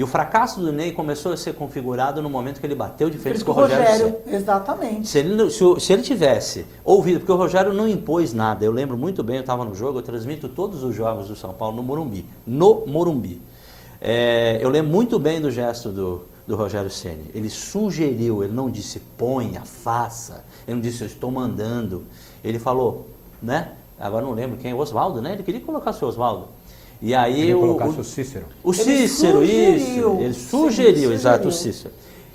o fracasso do Ney começou a ser configurado no momento que ele bateu de frente com o Rogério Ceni. Exatamente. Se ele tivesse ouvido, porque o Rogério não impôs nada, eu lembro muito bem, eu estava no jogo, eu transmito todos os jogos do São Paulo no Morumbi. No Morumbi. Eu lembro muito bem do gesto do Rogério Ceni. Ele sugeriu, ele não disse ponha, faça, ele não disse eu estou mandando. Ele falou, né? Agora não lembro quem, o Oswaldo, né? Ele queria colocar o seu Oswaldo. E aí Queria colocar o Cícero. O Cícero, isso. Ele sugeriu, exato, o Cícero.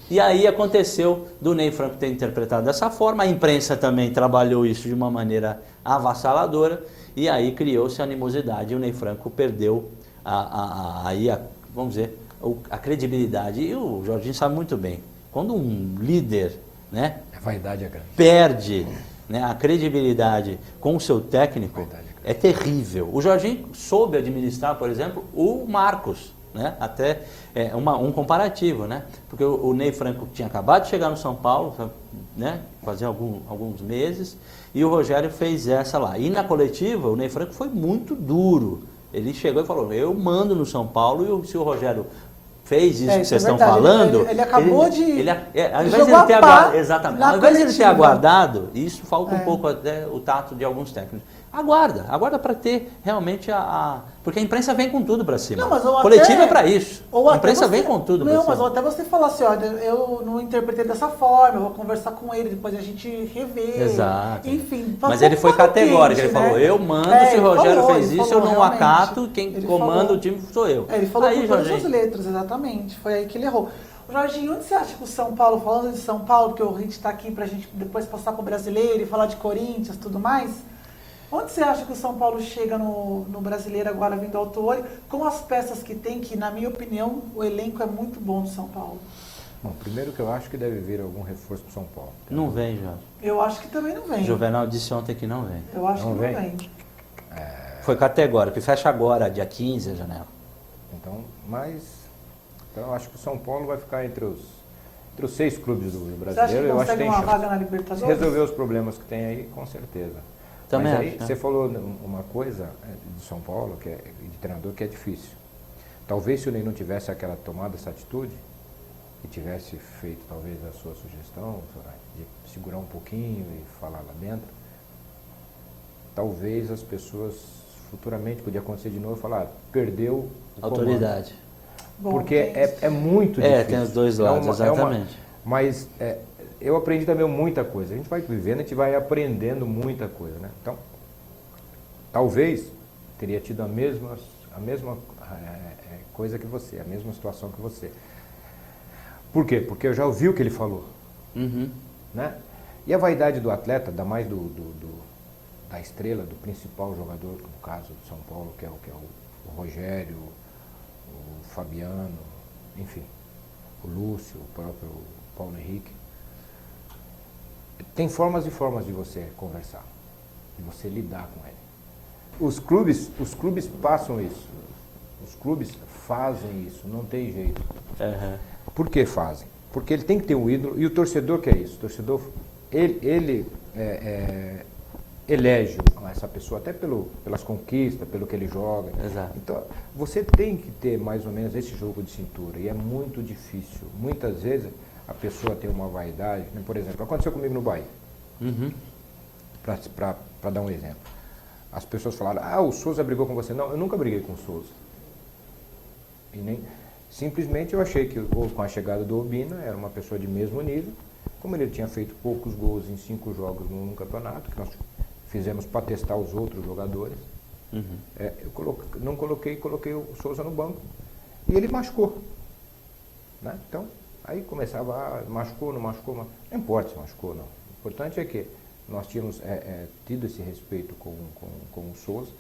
E aí aconteceu do Ney Franco ter interpretado dessa forma, a imprensa também trabalhou isso de uma maneira avassaladora, e aí criou-se a animosidade, e o Ney Franco perdeu vamos dizer, a credibilidade. E o Jorginho sabe muito bem, quando um líder, né, A vaidade é grande. perde, né, a credibilidade com o seu técnico, é terrível. O Jorginho soube administrar, por exemplo, o Marcos, né, até um comparativo, né, porque o Ney Franco tinha acabado de chegar no São Paulo, né, fazia alguns meses, e o Rogério fez essa lá. E na coletiva, o Ney Franco foi muito duro. Ele chegou e falou, eu mando no São Paulo, e se o Rogério fez isso que vocês estão falando... Ele acabou de ao invés de ele ter aguardado, exatamente, ao invés de ele ter aguardado, isso falta um pouco até o tato de alguns técnicos. Aguarda para ter realmente porque a imprensa vem com tudo para cima. Não, mas coletiva é para isso. Ou A imprensa vem com tudo para cima. Não, mas até você falar assim, olha, eu não interpretei dessa forma, eu vou conversar com ele, depois a gente rever. Exato. Enfim. Mas ele foi categórico, ele falou, eu mando, se o Rogério fez isso, eu não realmente. acato, quem comanda o time sou eu. Ele falou aí, com todas as letras, exatamente. Foi aí que ele errou. Jorginho, onde você acha que o São Paulo, falando de São Paulo, porque a gente está aqui para a gente depois passar para o Brasileiro e falar de Corinthians e tudo mais, onde você acha que o São Paulo chega no Brasileiro agora vindo ao Autuori, com as peças que tem, que na minha opinião o elenco é muito bom do São Paulo? Bom, primeiro que eu acho que deve vir algum reforço para o São Paulo. Não vem, Jorge. Eu acho que também não vem. Juvenal disse ontem que não vem. Eu acho Não que vem? não vem. Foi categórico, fecha agora, dia 15 a janela. Então, eu acho que o São Paulo vai ficar entre os 6 clubes do Você acha brasileiro. que Eu acho que consegue tem uma chance. vaga na Libertadores? Resolver os problemas que tem aí, com certeza. Também Mas aí acho, né? você falou uma coisa do São Paulo, de treinador, que é difícil. Talvez se o Ney não tivesse tomado essa atitude, e tivesse feito talvez a sua sugestão, de segurar um pouquinho e falar lá dentro, talvez as pessoas futuramente, podia acontecer de novo, falar, perdeu o Autoridade. Bom, porque tem é muito difícil. Tem os dois lados, exatamente. Mas eu aprendi também muita coisa. A gente vai vivendo, a gente vai aprendendo muita coisa, né? Então, talvez teria tido a mesma coisa que você, a mesma situação que você. Por quê? Porque eu já ouvi o que ele falou. Uhum. Né? E a vaidade do atleta, ainda mais da estrela, do principal jogador, no caso do São Paulo, que é o Rogério, o Fabiano, enfim, o Lúcio, o próprio Paulo Henrique. Tem formas e formas de você conversar, de você lidar com ele. Os clubes passam isso, os clubes fazem isso, não tem jeito. Uhum. Por que fazem? Porque ele tem que ter um ídolo, e o torcedor quer isso. O torcedor, ele elege essa pessoa até pelas conquistas, pelo que ele joga. Exato. Então, você tem que ter mais ou menos esse jogo de cintura, e é muito difícil. Muitas vezes a pessoa tem uma vaidade, né? Por exemplo, aconteceu comigo no Bahia, Uhum. para dar um exemplo. As pessoas falaram, o Souza brigou com você. Não, eu nunca briguei com o Souza. Simplesmente eu achei que com a chegada do Obina era uma pessoa de mesmo nível, como ele tinha feito poucos gols em 5 jogos num campeonato, que nós fizemos para testar os outros jogadores. Uhum. Eu coloquei o Souza no banco e ele machucou. Né? Então, aí começava, machucou, não machucou, não importa se machucou ou não. O importante é que nós tínhamos tido esse respeito com o Souza,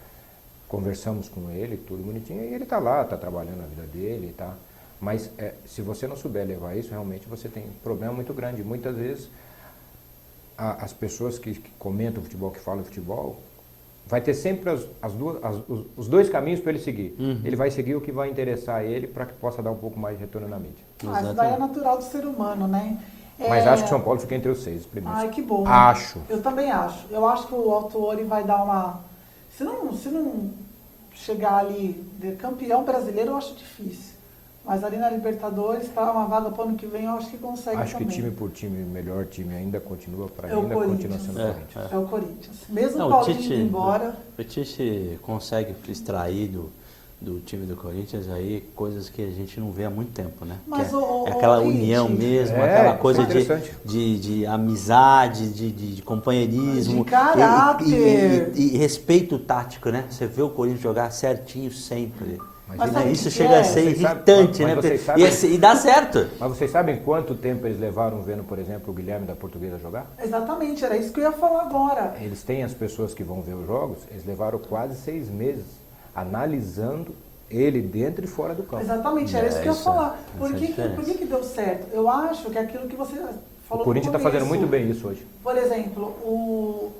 conversamos com ele, tudo bonitinho, e ele está lá, está trabalhando a vida dele, tá? Mas se você não souber levar isso, realmente você tem um problema muito grande. Muitas vezes as pessoas que comentam futebol, que falam futebol, vai ter sempre os dois caminhos para ele seguir. Ele vai seguir o que vai interessar a ele para que possa dar um pouco mais de retorno na mídia. Isso daí é natural do ser humano, né? Mas acho que o São Paulo fica entre os 6 primeiros. Ai, que bom. Acho. Eu também acho. Eu acho que o Autuori vai dar uma... Se não chegar ali de campeão brasileiro, eu acho difícil. Mas ali na Libertadores, para uma vaga para o ano que vem, eu acho que consegue acho também. que time por time, melhor time ainda continua para o ainda continua Corinthians. sendo o Corinthians. É o Corinthians. Mesmo Não, o Paulinho indo embora... O Tite consegue extrair do time do Corinthians aí coisas que a gente não vê há muito tempo, né? Mas é aquela união mesmo, aquela coisa de amizade, de companheirismo. De caráter. E respeito tático, né? Você vê o Corinthians jogar certinho sempre. Mas sabe isso o que chega a ser irritante, né? E dá certo. Mas vocês sabem quanto tempo eles levaram vendo, por exemplo, o Guilherme da Portuguesa jogar? Exatamente, era isso que eu ia falar agora. Eles têm as pessoas que vão ver os jogos, eles levaram quase 6 meses analisando ele dentro e fora do campo. Exatamente, era isso que eu ia falar. Por essa é a que deu certo? Eu acho que é aquilo que você falou. O Corinthians está fazendo muito bem isso hoje. Por exemplo, o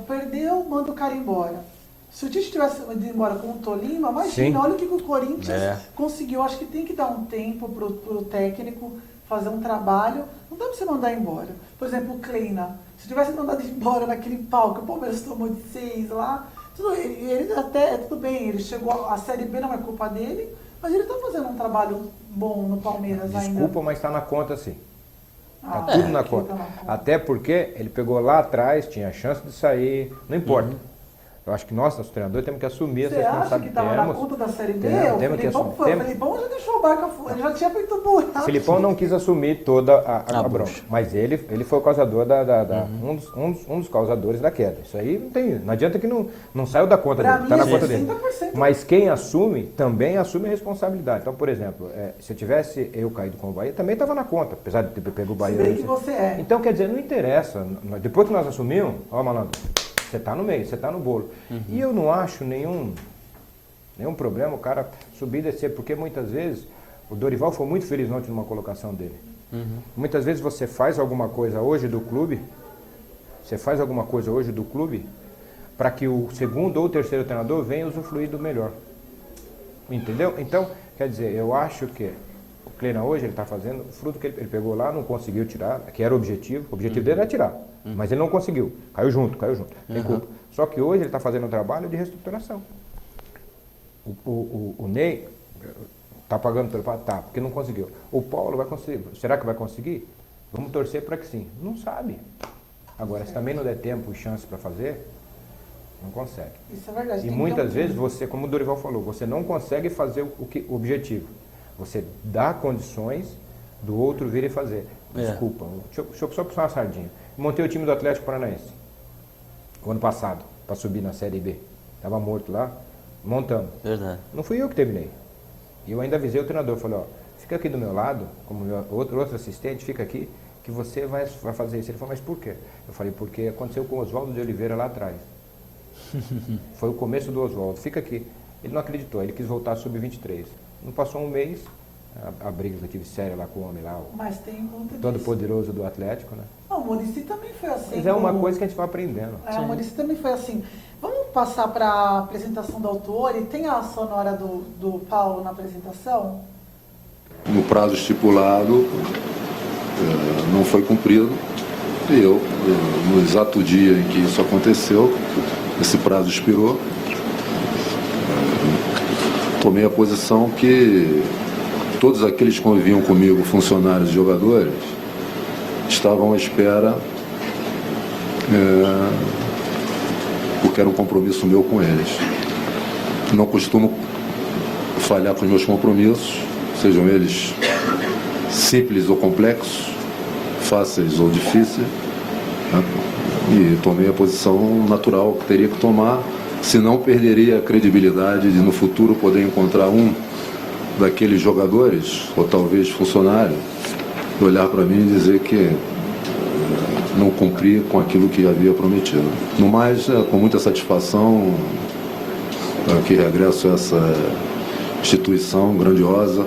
perdeu, manda o cara embora. Se o Tite tivesse ido embora com o Tolima, imagina, olha o que o Corinthians conseguiu. Acho que tem que dar um tempo para o técnico fazer um trabalho. Não dá para você mandar embora. Por exemplo, o Kleina. Se tivesse mandado embora naquele pau que o Palmeiras tomou de 6 lá, ele até, tudo bem, ele chegou, a Série B não é culpa dele, mas ele está fazendo um trabalho bom no Palmeiras ainda. Desculpa, mas está na conta sim. Está tudo na conta. Tá na conta. Até porque ele pegou lá atrás, tinha chance de sair, não importa. Eu acho que nós, treinadores, temos que assumir essa responsabilidade. Você acha que estava na conta da Série B? O Felipão já deixou o barco, ele já tinha feito buraco. O Felipão não quis assumir toda a bronca, mas ele foi o causador um dos causadores da queda. Isso aí não adianta que não saiu da conta dele, está na conta dele. Mas quem assume, também assume a responsabilidade. Então, por exemplo, se eu tivesse caído com o Bahia, também estava na conta, apesar de ter pego o Bahia. Se bem que você é. Então, quer dizer, não interessa. Depois que nós assumimos, malandro, você está no meio, você está no bolo. E eu não acho nenhum problema o cara subir e descer, porque muitas vezes, o Dorival foi muito feliz ontem numa colocação dele. Muitas vezes você faz alguma coisa hoje do clube, para que o segundo ou terceiro treinador venha usufruir do melhor. Entendeu? Então, quer dizer, eu acho que o Kleina hoje ele está fazendo o fruto que ele pegou lá, não conseguiu tirar, que era o objetivo dele era tirar. Mas ele não conseguiu. Caiu junto. Tem culpa. Só que hoje ele está fazendo um trabalho de reestruturação. O Ney está pagando pelo pato? Tá, porque não conseguiu. O Paulo vai conseguir. Será que vai conseguir? Vamos torcer para que sim. Não sabe. Agora, se também não der tempo e chance para fazer, não consegue. Isso é verdade. E muitas vezes você, como o Dorival falou, você não consegue fazer o objetivo. Você dá condições do outro vir e fazer. Desculpa, deixa eu só puxar uma sardinha. Montei o time do Atlético Paranaense o ano passado, para subir na Série B. Estava morto lá, montamos. Verdade. Não fui eu que terminei. E eu ainda avisei o treinador, falei, fica aqui do meu lado, como outro assistente, fica aqui, que você vai fazer isso. Ele falou, mas por quê? Eu falei, porque aconteceu com o Oswaldo de Oliveira lá atrás. Foi o começo do Oswaldo, fica aqui. Ele não acreditou, ele quis voltar a sub-23. Não passou um mês, a briga que eu tive séria lá com o homem lá, mas tem muito todo poderoso do Atlético, né? Não, o Muricy também foi assim. Mas é uma coisa que a gente vai aprendendo. O Muricy também foi assim. Vamos passar para a apresentação do autor, e tem a sonora do Paulo na apresentação? No prazo estipulado, não foi cumprido, e eu, no exato dia em que isso aconteceu, esse prazo expirou, tomei a posição que todos aqueles que conviviam comigo, funcionários e jogadores, estavam à espera, porque era um compromisso meu com eles. Não costumo falhar com os meus compromissos, sejam eles simples ou complexos, fáceis ou difíceis, né? E tomei a posição natural que teria que tomar, senão perderia a credibilidade de no futuro poder encontrar um daqueles jogadores, ou talvez funcionário, olhar para mim e dizer que não cumprir com aquilo que havia prometido. No mais, com muita satisfação que regresso a essa instituição grandiosa,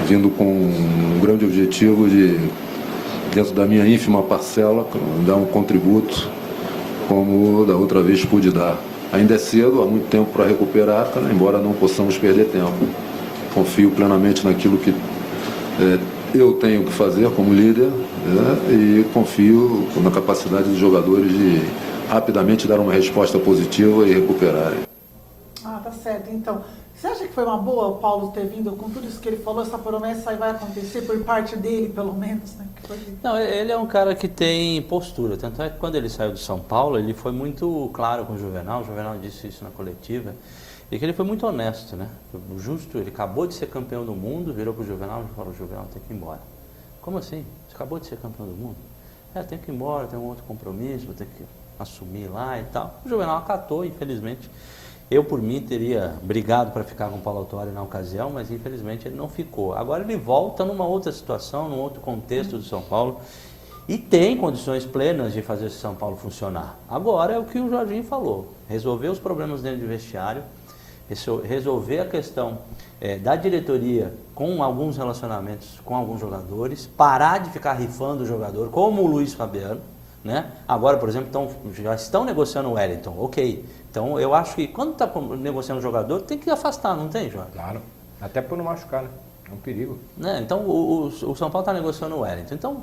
vindo com um grande objetivo de, dentro da minha ínfima parcela, dar um contributo como da outra vez pude dar. Ainda é cedo, há muito tempo para recuperar, embora não possamos perder tempo. Confio plenamente naquilo que eu tenho que fazer como líder, e confio na capacidade dos jogadores de rapidamente dar uma resposta positiva e recuperarem. Ah, tá certo. Então, você acha que foi uma boa o Paulo ter vindo com tudo isso que ele falou? Essa promessa aí vai acontecer por parte dele, pelo menos, né? Não, ele é um cara que tem postura. Tanto é que quando ele saiu de São Paulo, ele foi muito claro com o Juvenal disse isso na coletiva, e que ele foi muito honesto, né? Justo, ele acabou de ser campeão do mundo, virou pro Juvenal e falou: Juvenal, tem que ir embora. Como assim? Você acabou de ser campeão do mundo? Tem que ir embora, tem um outro compromisso, vou ter que assumir lá e tal. O Juvenal acatou, infelizmente. Eu, por mim, teria brigado para ficar com o Paulo Autuori na ocasião, mas infelizmente ele não ficou. Agora ele volta numa outra situação, num outro contexto do São Paulo, e tem condições plenas de fazer esse São Paulo funcionar. Agora é o que o Jorginho falou: resolver os problemas dentro do vestiário, resolver a questão da diretoria com alguns relacionamentos com alguns jogadores, parar de ficar rifando o jogador, como o Luiz Fabiano, né? Agora, por exemplo, já estão negociando o Wellington, ok. Então, eu acho que quando está negociando o jogador, tem que afastar, não tem, Jorge? Claro, até por não machucar, né? É um perigo. Né? Então, o São Paulo está negociando o Wellington. Então,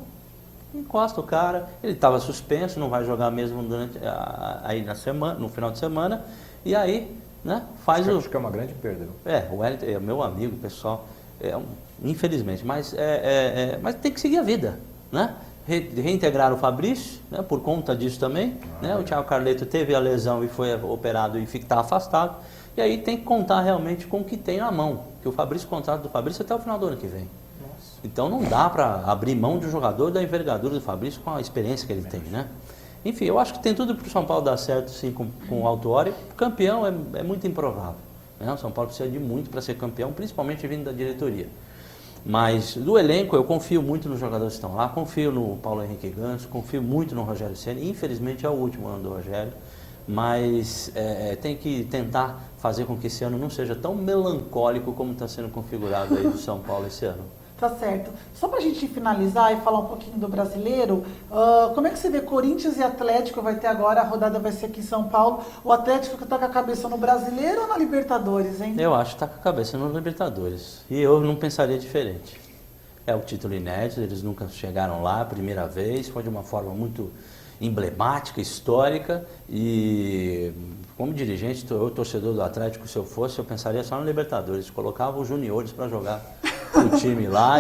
encosta o cara, ele estava suspenso, não vai jogar mesmo aí na semana, no final de semana, e aí, né, faz Acho que é uma grande perda. O Wellington é meu amigo, pessoal, infelizmente, mas tem que seguir a vida, né? Reintegrar o Fabrício, né, por conta disso também, né? O Thiago Carleto teve a lesão e foi operado e está afastado, e aí tem que contar realmente com o que tem na mão, que o contrato do Fabrício até o final do ano que vem. Nossa. Então não dá para abrir mão de um jogador da envergadura do Fabrício com a experiência que ele tem, né? Enfim, eu acho que tem tudo para o São Paulo dar certo sim com o Autuori. Campeão é muito improvável, né? O São Paulo precisa de muito para ser campeão, principalmente vindo da diretoria. Mas do elenco eu confio muito nos jogadores que estão lá, confio no Paulo Henrique Ganso, confio muito no Rogério Ceni. Infelizmente é o último ano do Rogério, mas tem que tentar fazer com que esse ano não seja tão melancólico como está sendo configurado aí do São Paulo esse ano. Tá certo. Só para a gente finalizar e falar um pouquinho do brasileiro, como é que você vê Corinthians e Atlético? Vai ter agora, a rodada vai ser aqui em São Paulo. O Atlético que está com a cabeça no Brasileiro ou na Libertadores, hein? Eu acho que está com a cabeça no Libertadores. E eu não pensaria diferente. É o título inédito, eles nunca chegaram lá a primeira vez, foi de uma forma muito emblemática, histórica, e como dirigente, eu torcedor do Atlético, se eu fosse, eu pensaria só no Libertadores, colocava os juniores para jogar o time lá.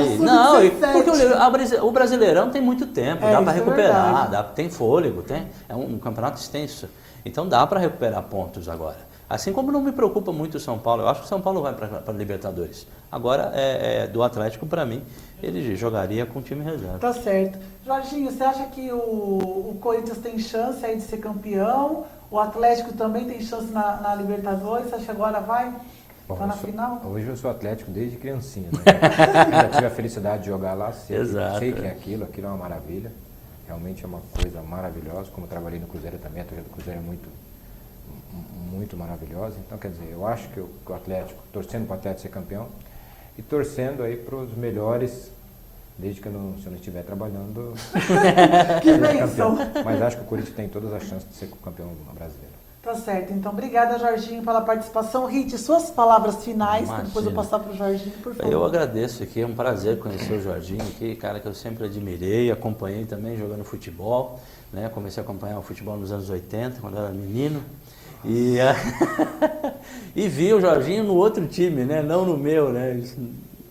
Porque o Brasileirão tem muito tempo, dá para recuperar, tem fôlego, é um campeonato extenso, então dá para recuperar pontos agora. Assim como não me preocupa muito o São Paulo, eu acho que o São Paulo vai para a Libertadores. Agora, do Atlético, para mim, ele jogaria com o time reserva. Tá certo. Jorginho, você acha que o Corinthians tem chance aí de ser campeão? O Atlético também tem chance na Libertadores? Você acha que agora vai? Tá na final? Hoje eu sou Atlético desde criancinha, né? Já tive a felicidade de jogar lá, sei que é aquilo é uma maravilha. Realmente é uma coisa maravilhosa. Como eu trabalhei no Cruzeiro também, a torcida do Cruzeiro é muito maravilhosa. Então, quer dizer, eu acho que o Atlético, torcendo para o Atlético ser campeão e torcendo aí para os melhores, desde que se eu não estiver trabalhando, que bênção! Mas acho que o Corinthians tem todas as chances de ser campeão brasileiro. Tá certo. Então, obrigada, Jorginho, pela participação. Rit, suas palavras finais, para depois eu passar para o Jorginho, por favor. Eu agradeço aqui, é um prazer conhecer o Jorginho aqui, cara que eu sempre admirei, acompanhei também jogando futebol, né? Comecei a acompanhar o futebol nos anos 80, quando eu era menino. E vi o Jorginho no outro time, né? Não no meu, né?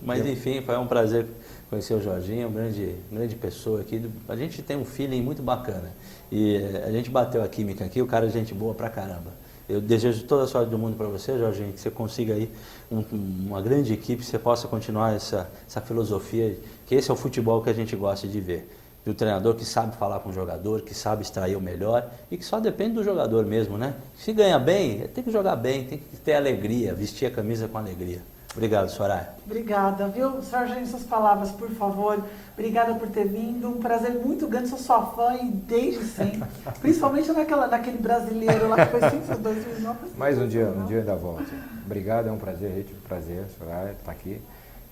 Mas enfim, foi um prazer conhecer o Jorginho, grande pessoa aqui. A gente tem um feeling muito bacana. E a gente bateu a química aqui, o cara é gente boa pra caramba. Eu desejo toda a sorte do mundo para você, Jorginho, que você consiga aí uma grande equipe, você possa continuar essa filosofia, que esse é o futebol que a gente gosta de ver. Do treinador que sabe falar com o jogador, que sabe extrair o melhor e que só depende do jogador mesmo, né? Se ganha bem, tem que jogar bem, tem que ter alegria, vestir a camisa com alegria. Obrigado, Soraya. Obrigada, viu? Sargento, suas palavras, por favor. Obrigada por ter vindo. Um prazer muito grande, sou sua fã e desde sempre. Principalmente naquele brasileiro lá que foi 2009. Mais um dia ainda volta. Obrigado, é um prazer, gente. Prazer, Soraya, estar aqui.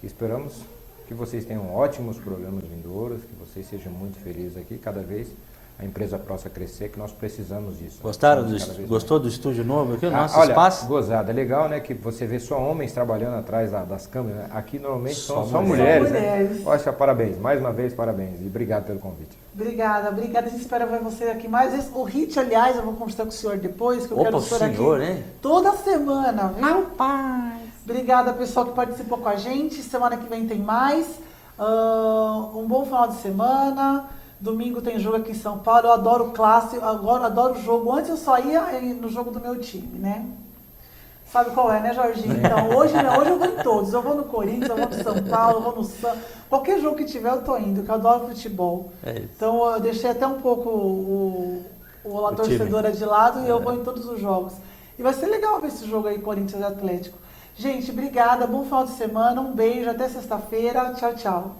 Esperamos que vocês tenham ótimos programas vindouros, que vocês sejam muito felizes aqui, cada vez a empresa possa crescer, que nós precisamos disso. Gostaram gostou do estúdio novo aqui, o nosso olha, espaço? Gozada, é legal, né, que você vê só homens trabalhando atrás das câmeras, né? Aqui normalmente são Só só mulheres. Só mulheres. Né? Poxa, parabéns, mais uma vez parabéns e obrigado pelo convite. Obrigada. A gente espera ver você aqui mais vezes. O Hit, aliás, eu vou conversar com o senhor depois, que eu quero o senhor aqui hein? toda semana, viu? Rapaz! Obrigada, pessoal, que participou com a gente. Semana que vem tem mais. Um bom final de semana. Domingo tem jogo aqui em São Paulo. Eu adoro o clássico, agora adoro o jogo. Antes eu só ia no jogo do meu time, né? Sabe qual é, né, Jorginho? Então, hoje eu vou em todos. Eu vou no Corinthians, eu vou no São Paulo, eu vou no Santos. Qualquer jogo que tiver, eu tô indo, que eu adoro futebol. É isso. Então, eu deixei até um pouco a torcedora de lado e eu vou em todos os jogos. E vai ser legal ver esse jogo aí, Corinthians e Atlético. Gente, obrigada. Bom final de semana. Um beijo. Até sexta-feira. Tchau, tchau.